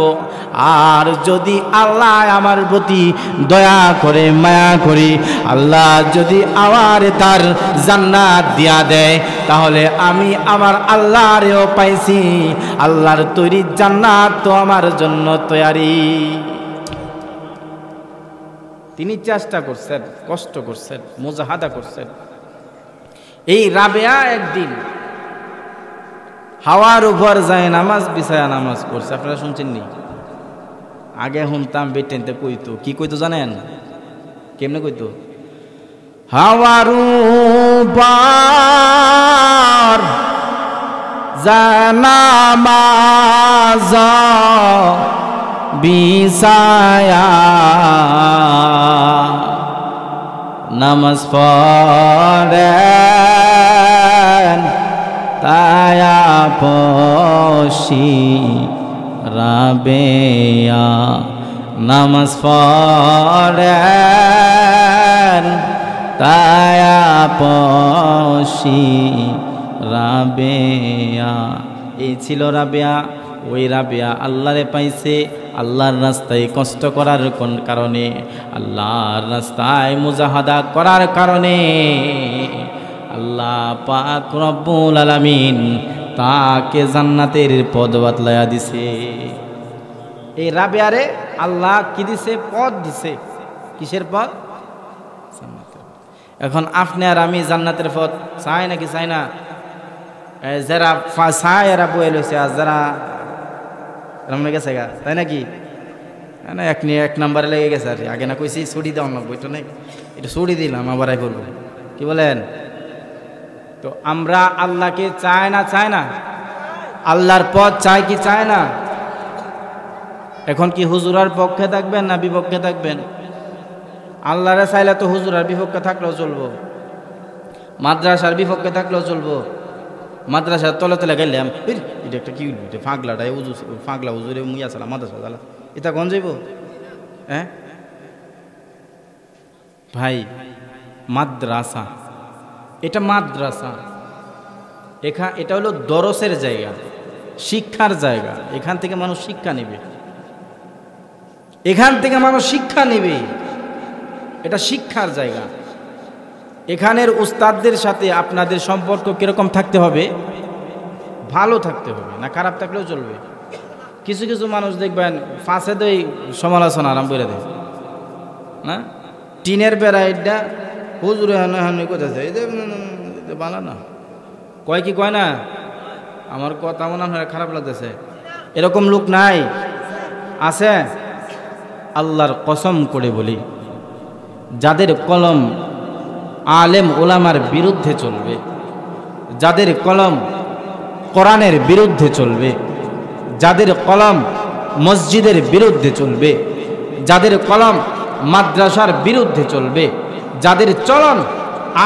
আর যদি আল্লাহ আমার প্রতি দয়া করে, মায়া করে, আল্লাহ যদি আমার তার জান্নাত দিয়া দেয়, তাহলে আমি আমার আল্লাহরেও পাইছি। আল্লাহর তৈরি জান্নাত তো আমার জন্য তৈরি। তিনি চেষ্টা করছেন, কষ্ট করছেন, মুজাহাদা করছেন। এই রাবেয়া একদিন হাওয়ার উপর যায় নামাজ বিছায়া নামাজ পড়ছে। আপনারা শুনছেন নি? আগে শুনতাম বেটেনতে কইতো, কি কইতো জানেন? কেমনে কইতো? হাওয়ার উপর যায় নামাজ বিছায়া নামাজ পড়েন তায়া পশি রাবেয়া, নামাজ পড়েন তায়া পশি রাবেয়া। এই ছিল রাবেয়া। ওই রাবেয়া আল্লাহরে পাইছে আল্লাহর রাস্তায় কষ্ট করার কারণে, আল্লাহর রাস্তায় মুজাহাদা করার কারণে আল্লাহ পাক রব্বুল আলামিন তাকে জান্নাতের পদ বাতলায়া দিছে। এই রাবেয়ারে আল্লাহ কি দিছে? পদ দিছে। কিসের পদ? জান্নাতের। এখন আপনি আর আমি জান্নাতের পদ চাই নাকি চাই না? যারা চায় এরা বয়ে লইছে, আর যারা এরমনে গেছে গা, তাই নাকি? না এক নাম্বারে লেগে গেছে। আর আগে না কইছি ছুটি দেওয়া না, বইটা নেই, এটা ছুটি দিলাম আবার আই করবো। কি বলেন? তো আমরা আল্লাহকে চায় না? চায় না? আল্লাহর পথ চাই কি চায় না? এখন কি হুজুরার পক্ষে থাকবেন না বিপক্ষে থাকবেন? আল্লাহরে চাইলে তো হুজুরার বিপক্ষে থাকলেও চলবো, মাদ্রাসার বিপক্ষে থাকলেও চলবো। মাদ্রাসার তলে তলে গেলাম, এটা একটা কি ফাগলাটাই ফাগলা হুজুরে মুইয়া চালা মাদ্রাসা চালা, এটা কোন যাইব? হ্যাঁ ভাই, মাদ্রাসা, এটা মাদ্রাসা, এটা হলো দরসের জায়গা, শিক্ষার জায়গা। এখান থেকে মানুষ শিক্ষা নেবে, এখান থেকে মানুষ শিক্ষা নেবে। এটা শিক্ষার জায়গা। এখানের উস্তাদদের সাথে আপনাদের সম্পর্ক কিরকম থাকতে হবে? ভালো থাকতে হবে, না খারাপ থাকলেও চলবে। কিছু কিছু মানুষ দেখবেন ফাঁসে দই সমালোচনা আরাম করে দেয় না, টিনের বেড়া এটা হুজুরে হানি কোথাছে, এই যে বালা না কয় কি কয় না, আমার কথা মনে হয় খারাপ লাগতেছে, এরকম লোক নাই? আছে? আল্লাহর কসম করে বলি, যাদের কলম আলেম ওলামার বিরুদ্ধে চলবে, যাদের কলম কোরআনের বিরুদ্ধে চলবে, যাদের কলম মসজিদের বিরুদ্ধে চলবে, যাদের কলম মাদ্রাসার বিরুদ্ধে চলবে, যাদের চলন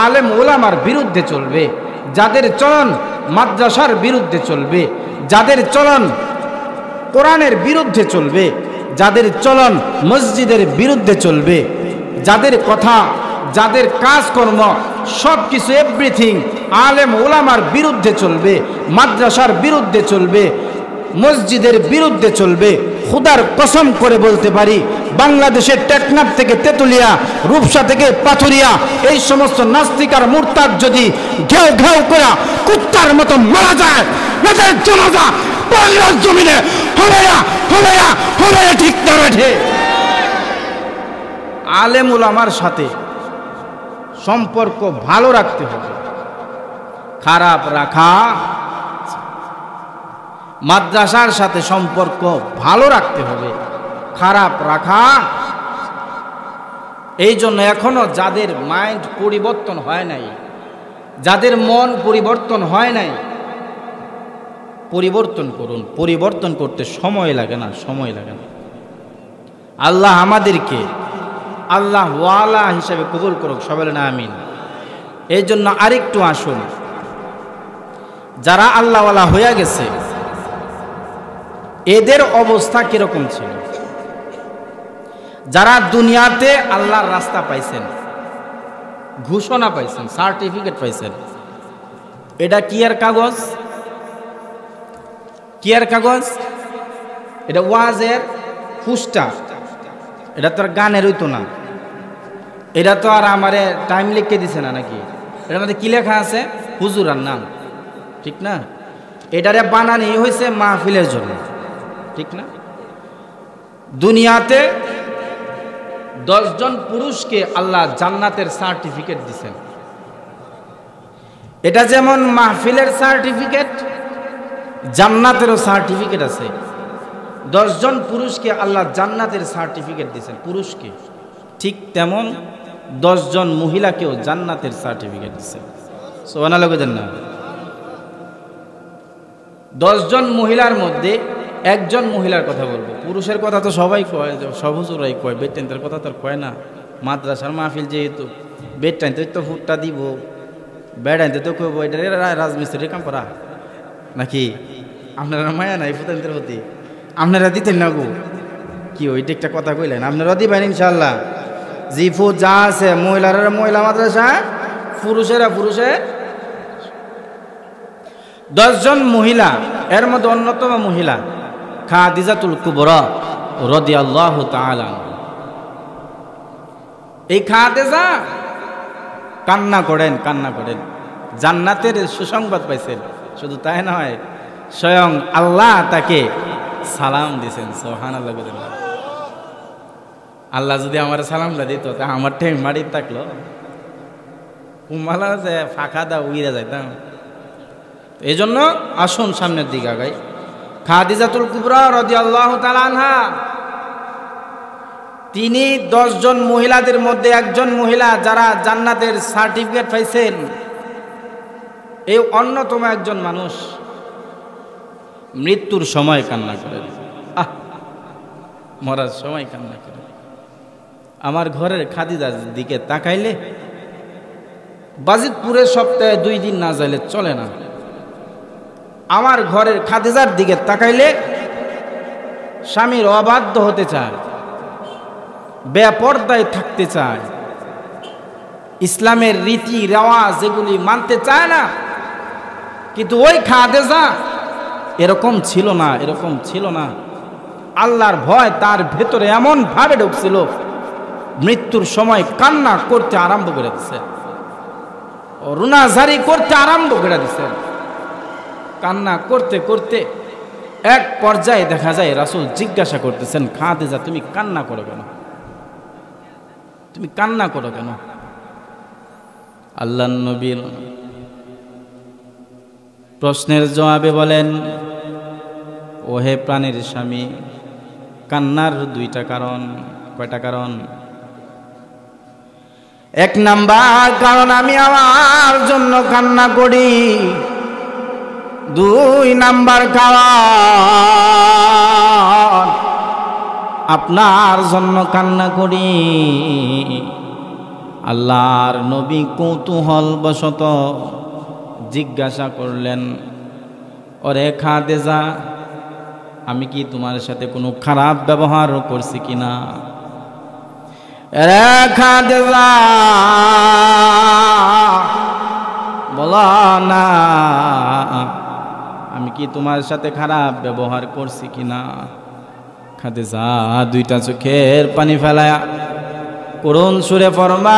আলেম ওলামার বিরুদ্ধে চলবে, যাদের চলন মাদ্রাসার বিরুদ্ধে চলবে, যাদের চলন কোরআনের বিরুদ্ধে চলবে, যাদের চলন মসজিদের বিরুদ্ধে চলবে, যাদের কথা যাদের কাজকর্ম সব কিছু এভরিথিং আলেম ওলামার বিরুদ্ধে চলবে, মাদ্রাসার বিরুদ্ধে চলবে, মসজিদের বিরুদ্ধে চলবে, খুদার কসম করে বলতে পারি বাংলাদেশের টেকনাফ থেকে তেতুলিয়া, রূপসা থেকে পাথুরিয়া, এই সমস্ত নাস্তিক আর মুরতাদ যদি ঘেউ ঘেউ করে কুত্তার মতো মারা যায়, এদের জানাজা বাংলার জমিনে হবে না, হবে না, হবে না। ঠিক না বেঠে? আলেম ওলামার সাথে সম্পর্ক ভালো রাখতে হবে, খারাপ রাখা। মাদ্রাসার সাথে সম্পর্ক ভালো রাখতে হবে, খারাপ রাখা। এই জন্য এখনো যাদের মাইন্ড পরিবর্তন হয় নাই, যাদের মন পরিবর্তন হয় নাই, পরিবর্তন করুন। পরিবর্তন করতে সময় লাগে না, সময় লাগে না। আল্লাহ আমাদেরকে আল্লাহ ওয়ালা হিসাবে কবুল করুক, সবাই না আমিন। এই জন্য আরেকটু আসুন, যারা আল্লাহওয়ালা হয়ে গেছে এদের অবস্থা কিরকম ছিল? যারা দুনিয়াতে আল্লাহর রাস্তা পাইছেন, ঘোষণা পাইছেন, সার্টিফিকেট পাইছেন, এটা কি এর কাগজ? কি এর কাগজ? এটা ওয়াজের ফুস্টা, এটা তো আর গানের হইতো না, এটা তো আর আমারে টাইম লিখে দিছে না নাকি? এটার মধ্যে কি লেখা আছে? হুজুরার নাম, ঠিক না? এটারে বানানি হয়েছে মাহফিলের জন্য, ঠিক না? দুনিয়াতে 10 জন পুরুষকে আল্লাহ জান্নাতের সার্টিফিকেট দিছেন। এটা যেমন মাহফিলের সার্টিফিকেট, জান্নাতেরও সার্টিফিকেট আছে। 10 জন পুরুষকে আল্লাহ জান্নাতের সার্টিফিকেট দিয়েছেন, পুরুষকে। ঠিক তেমন 10 জন মহিলাকেও জান্নাতের সার্টিফিকেট দিয়েছেন। সুবহানাল্লাহ বলেন না? 10 জন মহিলার মধ্যে একজন মহিলার কথা বলবো, পুরুষের কথা তো সবাই কয়, সব হুজুরাই কয়, বেড টাইনদের কথা তো আর কয় না। মাদ্রাসার মাহফিল যেহেতু, বেড টাইনতে তো ফুটটা দিব, বেড আনতে তো কইব এটা রাজমিস্ত্রির কাম করা নাকি? আপনারা মায়া নাই ফুটানদের প্রতি, আপনারা দিতেন না গো? কি ওইটা একটা কথা কইলেন, আপনারা দিবেন ইনশাল্লাহ। জি ফুট যা আছে, মহিলারা মহিলা মাদ্রাসা, পুরুষেরা পুরুষের। 10 জন মহিলা, এর মধ্যে অন্যতম মহিলা খাদিজাতুল কুবরা রাদিয়াল্লাহু তাআলা। এই খাদিজা কান্না করেন জান্নাতের সুসংবাদ পাইছেন। শুধু তাই নয়, স্বয়ং আল্লাহ তাকে সালাম দিয়েছেন। সুবহানাল্লাহ। আল্লাহ যদি আমার সালামটা দিত তা আমার ঠেং মারি থাকলো, উমালা যে ফাঁকা দা উইরা যাইতাম। এই জন্য আসুন সামনের দিকে আগাই। খাদিজাতুল কুবরা রাদিয়াল্লাহু তাআলা আনহা, তিনি 10 জন মহিলাদের মধ্যে একজন মহিলা যারা জান্নাতের সার্টিফিকেট পাইছেন, এই অন্যতম একজন মানুষ। মৃত্যুর সময় কান্না করেন, মরার সময় কান্না করেন। আমার ঘরের খাদিজার দিকে তাকাইলে বাজিতপুরে সপ্তাহে 2 দিন না যাইলে চলে না। আমার ঘরের খাদিজার দিকে তাকাইলে স্বামীর অবাধ্য হতে চায়, বেপরদায় থাকতে চায়, ইসলামের রীতি রেওয়াজ এগুলি মানতে চায় না। কিন্তু ওই খাদিজা এরকম ছিল না। আল্লাহর ভয় তার ভেতরে এমন ভাবে ঢুকছিল, মৃত্যুর সময় কান্না করতে আরম্ভ করে দিছে, রুনাজারি করতে আরম্ভ করে দিছে। কান্না করতে করতে এক পর্যায়ে দেখা যায় রাসূল জিজ্ঞাসা করতেছেন, খাদিজা তুমি কান্না করো কেন? আল্লাহর নবীর প্রশ্নের জবাবে বলেন, ওহে প্রাণের স্বামী, কান্নার 2টা কারণ। কয়টা কারণ? 1 নাম্বার কারণ আমি আমার জন্য কান্না করি। 2 নাম্বার কারণ আপনার জন্য কান্না করি। আল্লাহর নবী কৌতূহল বশত জিজ্ঞাসা করলেন, ওরে খাদিজা, আমি কি তোমার সাথে কোনো খারাপ ব্যবহার করছি কিনা? রে খাদিজা বলো না, আমি কি তোমার সাথে খারাপ ব্যবহার করছি কিনা? খাদিজা 2টা চোখের পানি ফেলায়া করুণ সুরে ফরমান,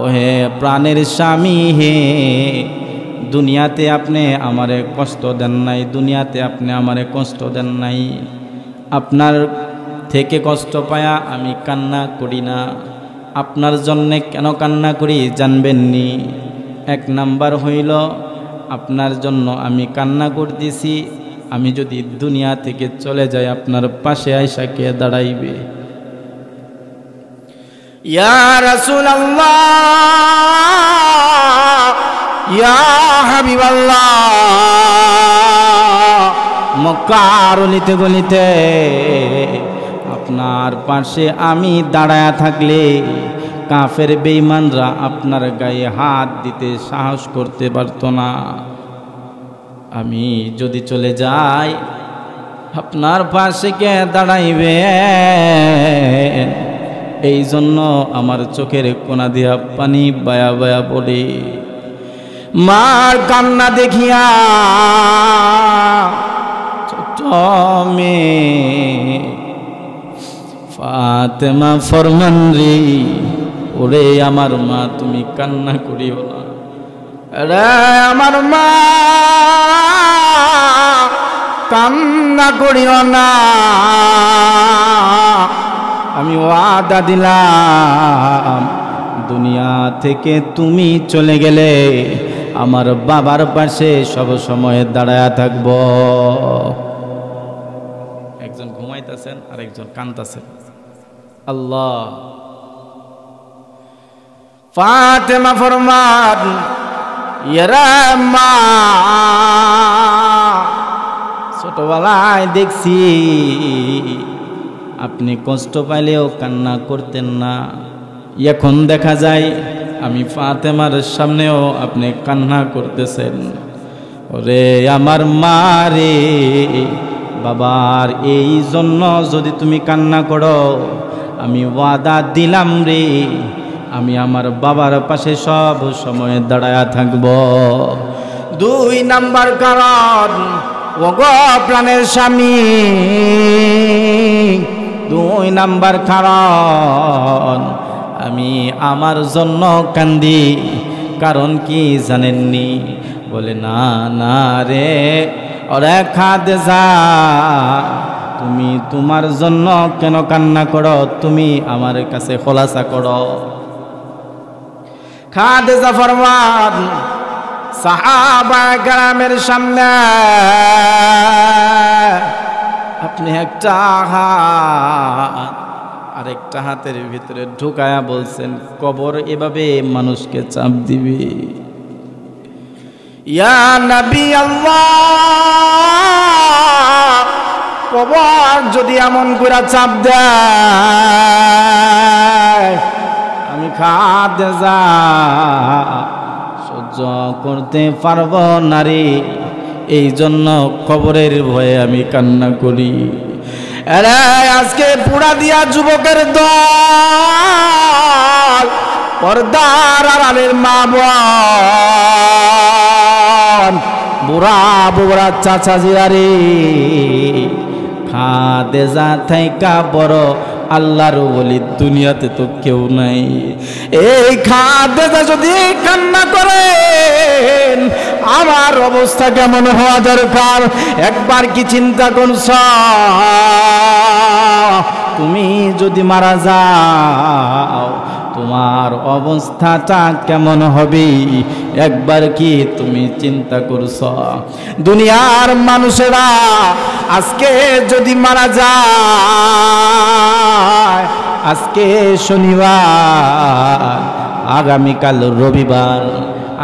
ওহে প্রাণের স্বামী, হে দুনিয়াতে আপনি আমারে কষ্ট দেন নাই, আপনার থেকে কষ্ট পায়া আমি কান্না করি না। আপনার জন্যে কেন কান্না করি জানবেননি? 1 নাম্বার হইল, আপনার জন্য আমি কান্না করতেছি, আমি যদি দুনিয়া থেকে চলে যাই আপনার পাশে আইসা কে দাঁড়াইবে? ইয়া রাসূলুল্লাহ, ইয়া হাবিবাল্লাহ, মক্কার অলিতে গলিতে আপনার পাশে আমি দাঁড়ায়া থাকলে কাফের বেঈমানরা আপনার গায়ে হাত দিতে সাহস করতে পারত না। আমি যদি চলে যাই আপনার পাশে কে দাঁড়াইবে? এই জন্য আমার চোখের কোনা দিয়া পানি বায়া বায়া পড়ে। মার কান্না দেখিয়া ছোট মেয়ে ফাতেমা ফরমান রে, ওরে আমার মা তুমি কান্না করিও না। রে আমার মা কান্না করিও না, আমি ওয়াদা দিলাম দুনিয়া থেকে তুমি চলে গেলে আমার বাবার পাশে সব সময় দাঁড়ায়া থাকব। একজন ঘুমাইতেছেন আর একজন কাঁদতেছেন। আল্লাহ। ফাতেমা ফরমান, ইয়া মা, ছোটবেলায় দেখছি আপনি কষ্ট পাইলেও কান্না করতেন না, এখন দেখা যায় আমি ফাতেমার সামনেও আপনি কান্না করতেছেন। ওরে আমার মা রে, বাবার এই জন্য যদি তুমি কান্না করো, আমি ওয়াদা দিলাম রে, আমি আমার বাবার পাশে সব সময় দাঁড়ায়া থাকব। দুই নাম্বার কারণ ওগো প্রাণের স্বামী, দুই নাম্বার কারণ আমি আমার জন্য কান্দি। কারণ কি জানেননি? বলে না না রে ওরে খাদেজা, তুমি তোমার জন্য কেন কান্না করো? তুমি আমার কাছে খোলাসা করো। খাদেজা ফরমান সাহাবা কেরামের সামনে আপনি একটা হাত আরেকটা হাতের ভিতরে ঢুকায়া বলছেন কবর এভাবে মানুষকে চাপ দিবে। ইয়া নবী আল্লাহ, কবর যদি এমন করে চাপ দেয় আমি খাদেজা সহ্য করতে পারবো না রে, এই জন্য কবরের ভয়ে আমি কান্না করি। আরে আজকে পুরা দিয়া যুবকের দল, পর্দার আড়ালের মা বোন, বুড়া বুড়া চাচা জিরারে, খাদেজা থাইকা বড় আল্লাহর ওলি দুনিয়াতে তো কেউ নাই। এই খাদেজা যদি কান্না করেন আমার অবস্থা কেমন হওয়া দরকার একবার কি চিন্তা করছ? তুমি যদি মারা যাও তোমার অবস্থাটা কেমন হবে একবার কি তুমি চিন্তা করছ? দুনিয়ার মানুষেরা আজকে যদি মারা যায়, আজকে শনিবার আগামীকাল রবিবার,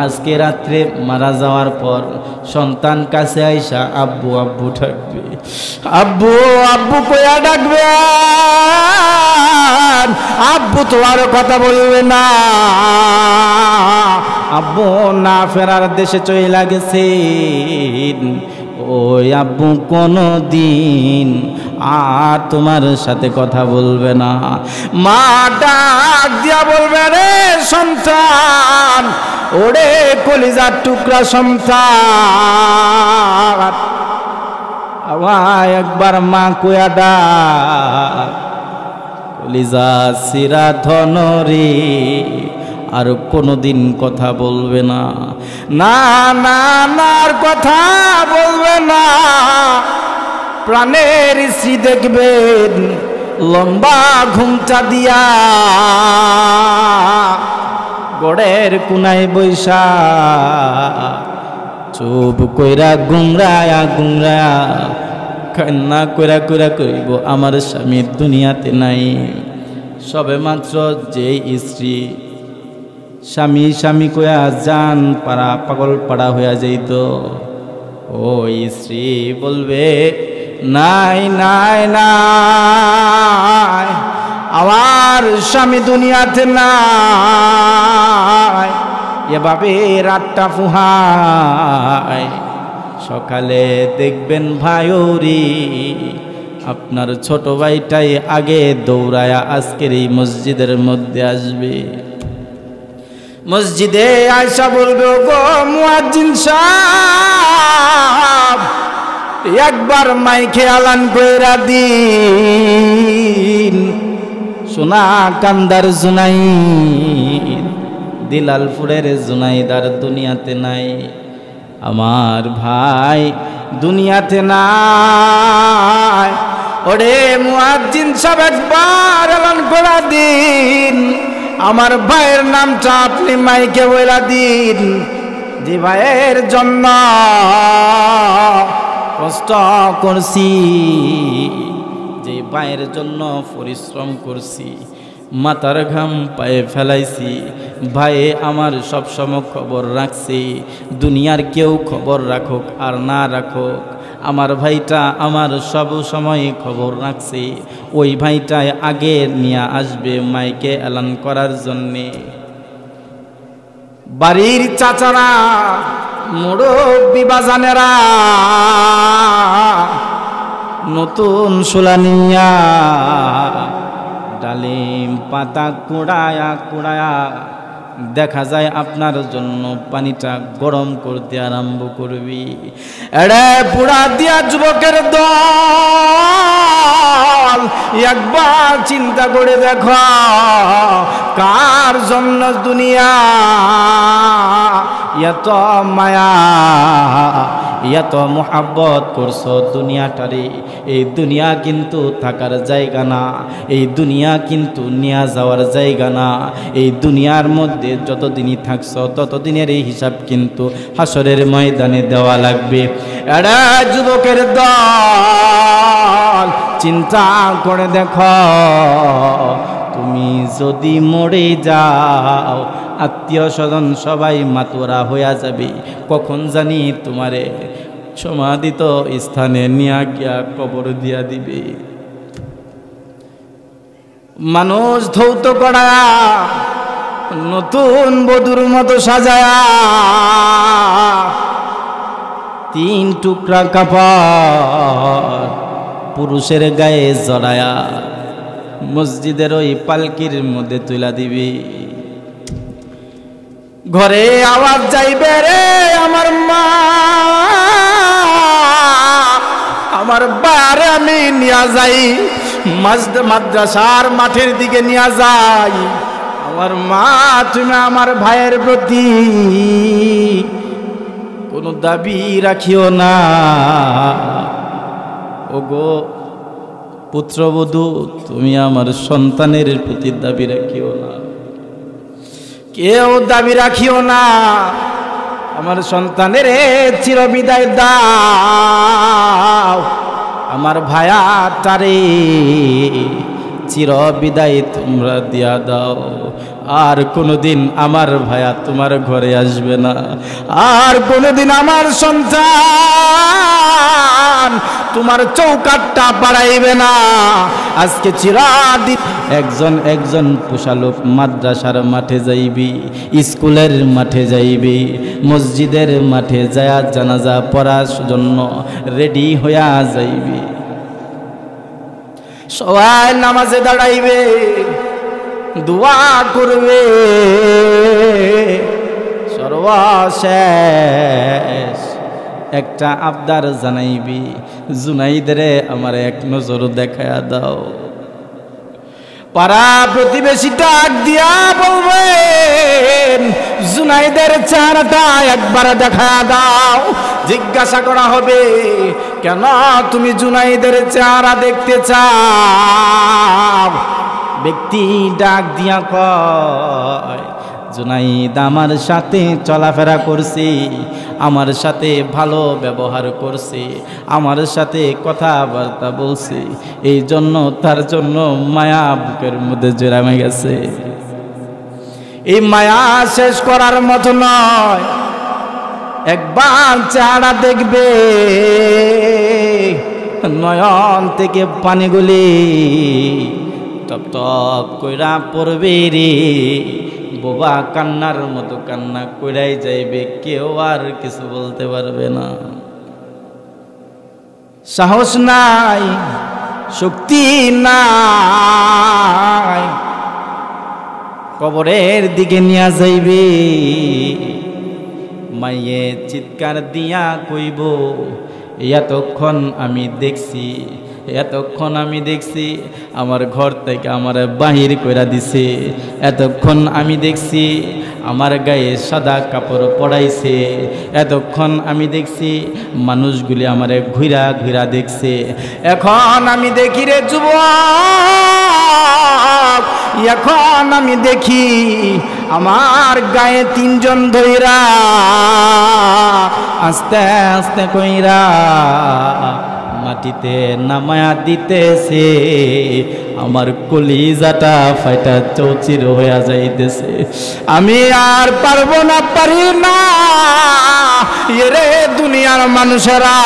আজকে রাত্রে মারা যাওয়ার পর সন্তান কাছে আইসা আব্বু আব্বু ডাকবে, আব্বু আব্বু কইয়া ডাকবে, আব্বু তো আর কথা বলবে না, আব্বু না ফেরার দেশে চইলা গেছে, ওই আব্বু কোনো দিন আর তোমার সাথে কথা বলবে না। মা ডাক দিয়া বলবে রে সন্তান, ওরে কলিজার টুকরা সন্তান, আবার একবার মা কইয়া ডাক, কলিজা সিরা ধনরে, আর কোনোদিন কথা বলবে না, না না না আর কথা বলবে না। প্রাণের স্ত্রী দেখবেন লম্বা ঘুমটা দিয়া গড়ের কুনায় বৈশা চুপ কইরা গুমরায়া গুমরায়া কান্না কইরা কইরা কইব আমার স্বামী দুনিয়াতে নাই। সবে মাত্র যে স্ত্রী স্বামী স্বামী কয়া জান পাড়া পাগল পাড়া হইয়া যাইত, ওই স্ত্রী বলবে নাই নাই নাই আমার স্বামী দুনিয়াতে নাই, এভাবে রাতটা ফুহায়। সকালে দেখবেন ভাইরি আপনার ছোট ভাইটাই আগে দৌড়ায়া আজকের এই মসজিদের মধ্যে আসবে, মসজিদে আয়সা বলবে গো মুয়াজ্জিন সাহেব একবার মাইকে আলান কইরা দিন, সোনা কান্দার জুনাইদ দিলালপুরের জুনাইদার দুনিয়াতে নাই, আমার ভাই দুনিয়াতে নাই, ওরে মুয়াজ্জিন সাহেব একবার আলান কইরা দিন, আমার ভাইয়ের নামটা আপনি মাইকে বইলা দিন, যে ভাইয়ের জন্য কষ্ট করছি, যে ভাইয়ের জন্য পরিশ্রম করছি, মাথার ঘাম পায়ে ফেলাইছি, ভাই আমার সব সময় খবর রাখছি, দুনিয়ার কেউ খবর রাখুক আর না রাখুক আমার ভাইটা আমার সব সময় খবর রাখছে, ওই ভাইটাই আগে নিয়ে আসবে মাইকে এলান করার জন্যে। বাড়ির চাচারা মুরব্বি বাজানেরা নতুন সুলানিয়া ডালিম পাতা কুড়ায়া কুড়ায়া দেখা যায় আপনার জন্য পানিটা গরম করতে আরম্ভ করবি। এরে পুরা দিয়া যুবকের দল, একবার চিন্তা করে দেখো কার জন্য দুনিয়া এত মায়া এত মোহাব্বত করছো দুনিয়াটারে। এই দুনিয়া কিন্তু থাকার জায়গা না, এই দুনিয়া কিন্তু নিয়ে যাওয়ার জায়গা না। এই দুনিয়ার মধ্যে যতদিনই থাকছো ততদিনের এই হিসাব কিন্তু হাসরের ময়দানে দেওয়া লাগবে। এরা যুবকের দল, চিন্তা করে দেখো তুমি যদি মরে যাও আত্মীয় স্বজন সবাই মাতোয়ারা হইয়া যাবে, কখন জানি তোমারে সমাধিত স্থানে নিয়া গিয়া কবর দিয়া দিবে। মানুষ ধৌত করা নতুন বধুর মতো সাজায়া 3 টুকরা কাপড় পুরুষের গায়ে জড়ায়া মসজিদের ওই পালকির মধ্যে তুলা দিবি। ঘরে আওয়াজ যাইবে রে আমার মা আমার বারে আমি নিয়া যাই মাদ্রাসার মাঠের দিকে নিয়া যাই। আমার মা তুমি আমার ভাইয়ের প্রতি কোনো দাবি রাখিও না। ওগো পুত্রবধূ তুমি আমার সন্তানের প্রতি দাবি রাখিও না, কেউ দাবি রাখিও না। আমার সন্তানের চিরবিদায় দাও, আমার ভায়াটারে চিরবিদায় তোমরা দিয়া দাও। আর কোনোদিন আমার ভায়া তোমার ঘরে আসবে না, আর কোনোদিন আমার সন্তান তোমার চৌকাটটা বাড়াইবে না। আজকে চিরদিন একজন পোষালোক মাদ্রাসার মাঠে যাইবি, স্কুলের মাঠে যাইবি, মসজিদের মাঠে যায় জানাজা পড়ার জন্য রেডি হইয়া যাইবি। সবাই নামাজে দাঁড়াইবে, দোয়া করবে, সর্বশেষ একটা আবদার জানাইবি, জুনাইদরে আমার এক নজর দেখায়া দাও। পাড়া প্রতিবেশী ডাক দিয়া বলবেন জুনাইদের চেহারাটা একবার দেখা দাও। জিজ্ঞাসা করা হবে কেন তুমি জুনাইদের চেহারা দেখতে চাও? ব্যক্তি ডাক দিয়া কয় জুনাইদ আমার সাথে চলাফেরা করছে, আমার সাথে ভালো ব্যবহার করছে, আমার সাথে কথাবার্তা বলছে, এই জন্য তার জন্য মায়া বুকের মধ্যে জড়ামে গেছে। এই মায়া শেষ করার মতো নয়, একবার চেহারা দেখবে নয়ন থেকে পানিগুলি টপ টপ কইরা পড়বে রে। বোবা কান্নার মতো কান্না কইরাই যাইবে, কেউ আর কিছু বলতে পারবে না। সাহস নাই, শক্তি নাই, কবরের দিকে নিয়ে যাইবে। মাইয়ে চিৎকার দিয়া কইব এতক্ষণ আমি দেখছি, এতক্ষণ আমি দেখছি আমার ঘর থেকে আমার বাহির কইরা দিছে, এতক্ষণ আমি দেখছি আমার গায়ে সাদা কাপড় পরাইছে, এতক্ষণ আমি দেখছি মানুষগুলি আমারে ঘুরা ঘুরা দেখছে। এখন আমি দেখি রে যুবক, এখন আমি দেখি আমার গায়ে 3 জন ধইরা আস্তে আস্তে কইরা মাটিতে নামায়া দিতেছে, আমার কলিজাটা ফাইটা চৌচির হইয়া যাইতেছে। আমি আর পারবো না, পারি না। এরে দুনিয়ার মানুষেরা,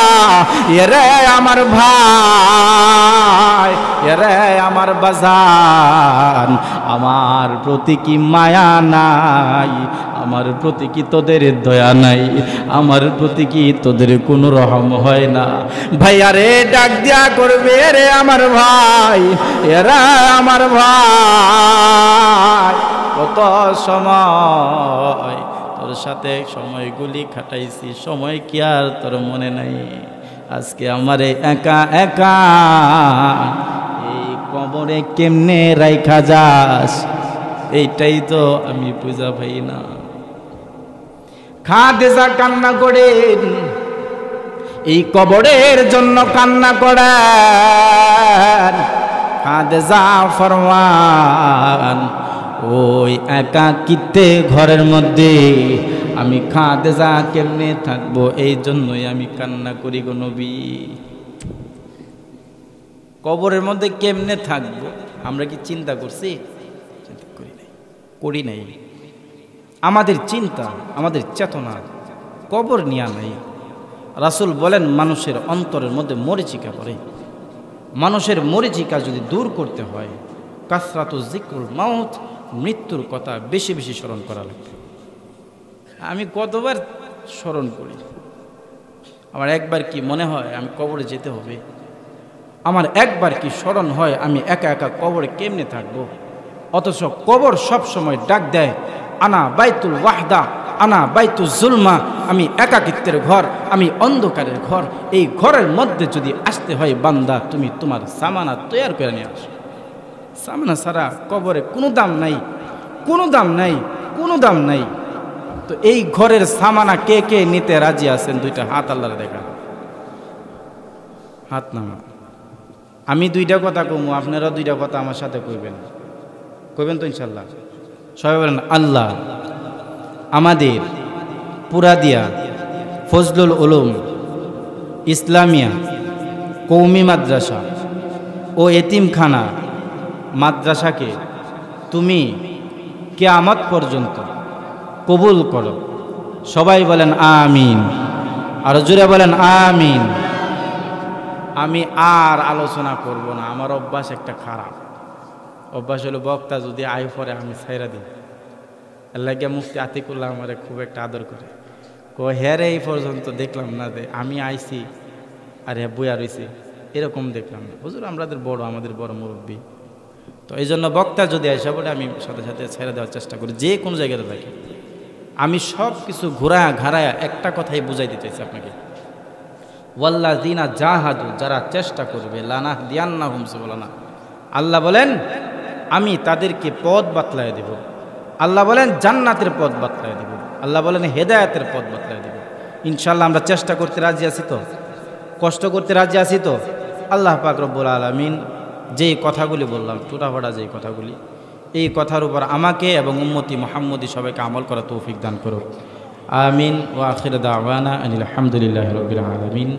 এরে আমার ভাই, এরে আমার বাজান, আমার প্রতি কি মায়া নাই? আমার প্রতি কি তোদের দয়া নাই? আমার প্রতি কি তোদের কোনো রহম হয় না? ভাই আরে ডাক দিয়া করবে রে আমার ভাই, এরা আমার ভাই, কত সময় তোর সাথে সময়গুলি কাটাইছি, সময় কি আর তোর মনে নাই? আজকে আমারে একা একা এই কবরে কেমনে রাইখা যাস, এইটাই তো আমি বুঝা পাই না। খাদিজা কান্না করেন, এই কবরের জন্য কান্না করেন। খাদিজা ফরমান, ওই একাকিত্বে ঘরের মধ্যে আমি খাদিজা কেমনে থাকবো, এই জন্যই আমি কান্না করি গো নবী। কবরের মধ্যে কেমনে থাকবো আমরা কি চিন্তা করছি? চিন্তা করি নাই। আমাদের চিন্তা, আমাদের চেতনা কবর নিয়া নাই। রাসূল বলেন, মানুষের অন্তরের মধ্যে মরিচিকা পড়ে। মানুষের মরিচিকা যদি দূর করতে হয়, কাসরাতু যিকরুল মাউত, মৃত্যুর কথা বেশি বেশি স্মরণ করা লাগবে। আমি কতবার স্মরণ করি, আমার একবার কি মনে হয় আমি কবরে যেতে হবে? আমার একবার কি স্মরণ হয় আমি একা একা কবরে কেমনে থাকবো? অথচ কবর সব সময় ডাক দেয়, আনা বাইতুল ওয়াহদা, আনা বাইতুল জুলমা, আমি একাকিত্বের ঘর, আমি অন্ধকারের ঘর। এই ঘরের মধ্যে যদি আসতে হয় বান্দা, তুমি তোমার সামানা তৈয়ার করে নিয়ে আসো। সামানা ছাড়া কবরে কোনো দাম নাই, কোনো দাম নাই, কোনো দাম নাই। তো এই ঘরের সামানা কে কে নিতে রাজি আছেন? দুইটা হাত আল্লাহর দেখা, হাত নামা। আমি দুইটা কথা কমু, আপনারা দুইটা কথা আমার সাথে কইবেন, কইবেন তো ইনশাল্লাহ? সবাই বলেন, আল্লাহ আমাদের পুরাদিয়া ফজলুল উলুম ইসলামিয়া কৌমি মাদ্রাসা ও এতিমখানা মাদ্রাসাকে তুমি কিয়ামত পর্যন্ত কবুল করো। সবাই বলেন আমিন, আরো জোরে বলেন আমিন। আমি আর আলোচনা করব না, আমার অভ্যাস একটা খারাপ অভ্যাস হলো, বক্তা যদি আয় পরে আমি ছাইরা দিই। আল্লাহকে মুফতি আতিকুল্লাহ আমারে খুব একটা আদর করে, হেরে এই পর্যন্ত দেখলাম না যে আমি আইছি আর হ্যাঁ বইয়া রয়েছি, এরকম দেখলাম না। হুজুর আমাদের বড়, আমাদের বড় মুরব্বী, তো এই জন্য বক্তা যদি আইসা বলে আমি সাথে সাথে ছেড়ে দেওয়ার চেষ্টা করি, যে কোনো জায়গাতে থাকি। আমি সব কিছু ঘোরায়া ঘাড়ায়া একটা কথাই বুঝাই দিতে চাইছি আপনাকে, ওয়াল্লাযিনা জাহাদু, যারা চেষ্টা করবে, লানাহদিয়ান্নাহুম সুবুলানা, আল্লাহ বলেন আমি তাদেরকে পথ বাতলায় দেব। আল্লাহ বলেন জান্নাতের পথ বাতলায় দেব। আল্লাহ বলেন হেদায়েতের পথ বাতলায় দেব। ইনশাআল্লাহ আমরা চেষ্টা করতে রাজি আছি তো? কষ্ট করতে রাজি আছি তো? আল্লাহ পাক রব্বুল আলামিন যেই কথাগুলি বললাম, টুটাফাটা যেই কথাগুলি, এই কথার উপর আমাকে এবং উম্মতি মুহাম্মদী সবাইকে আমল করা তৌফিক দান করো। আমিন। ওয়া আখিরু দাওয়ানা আনিল হামদুলিল্লাহি রাব্বিল আলামিন।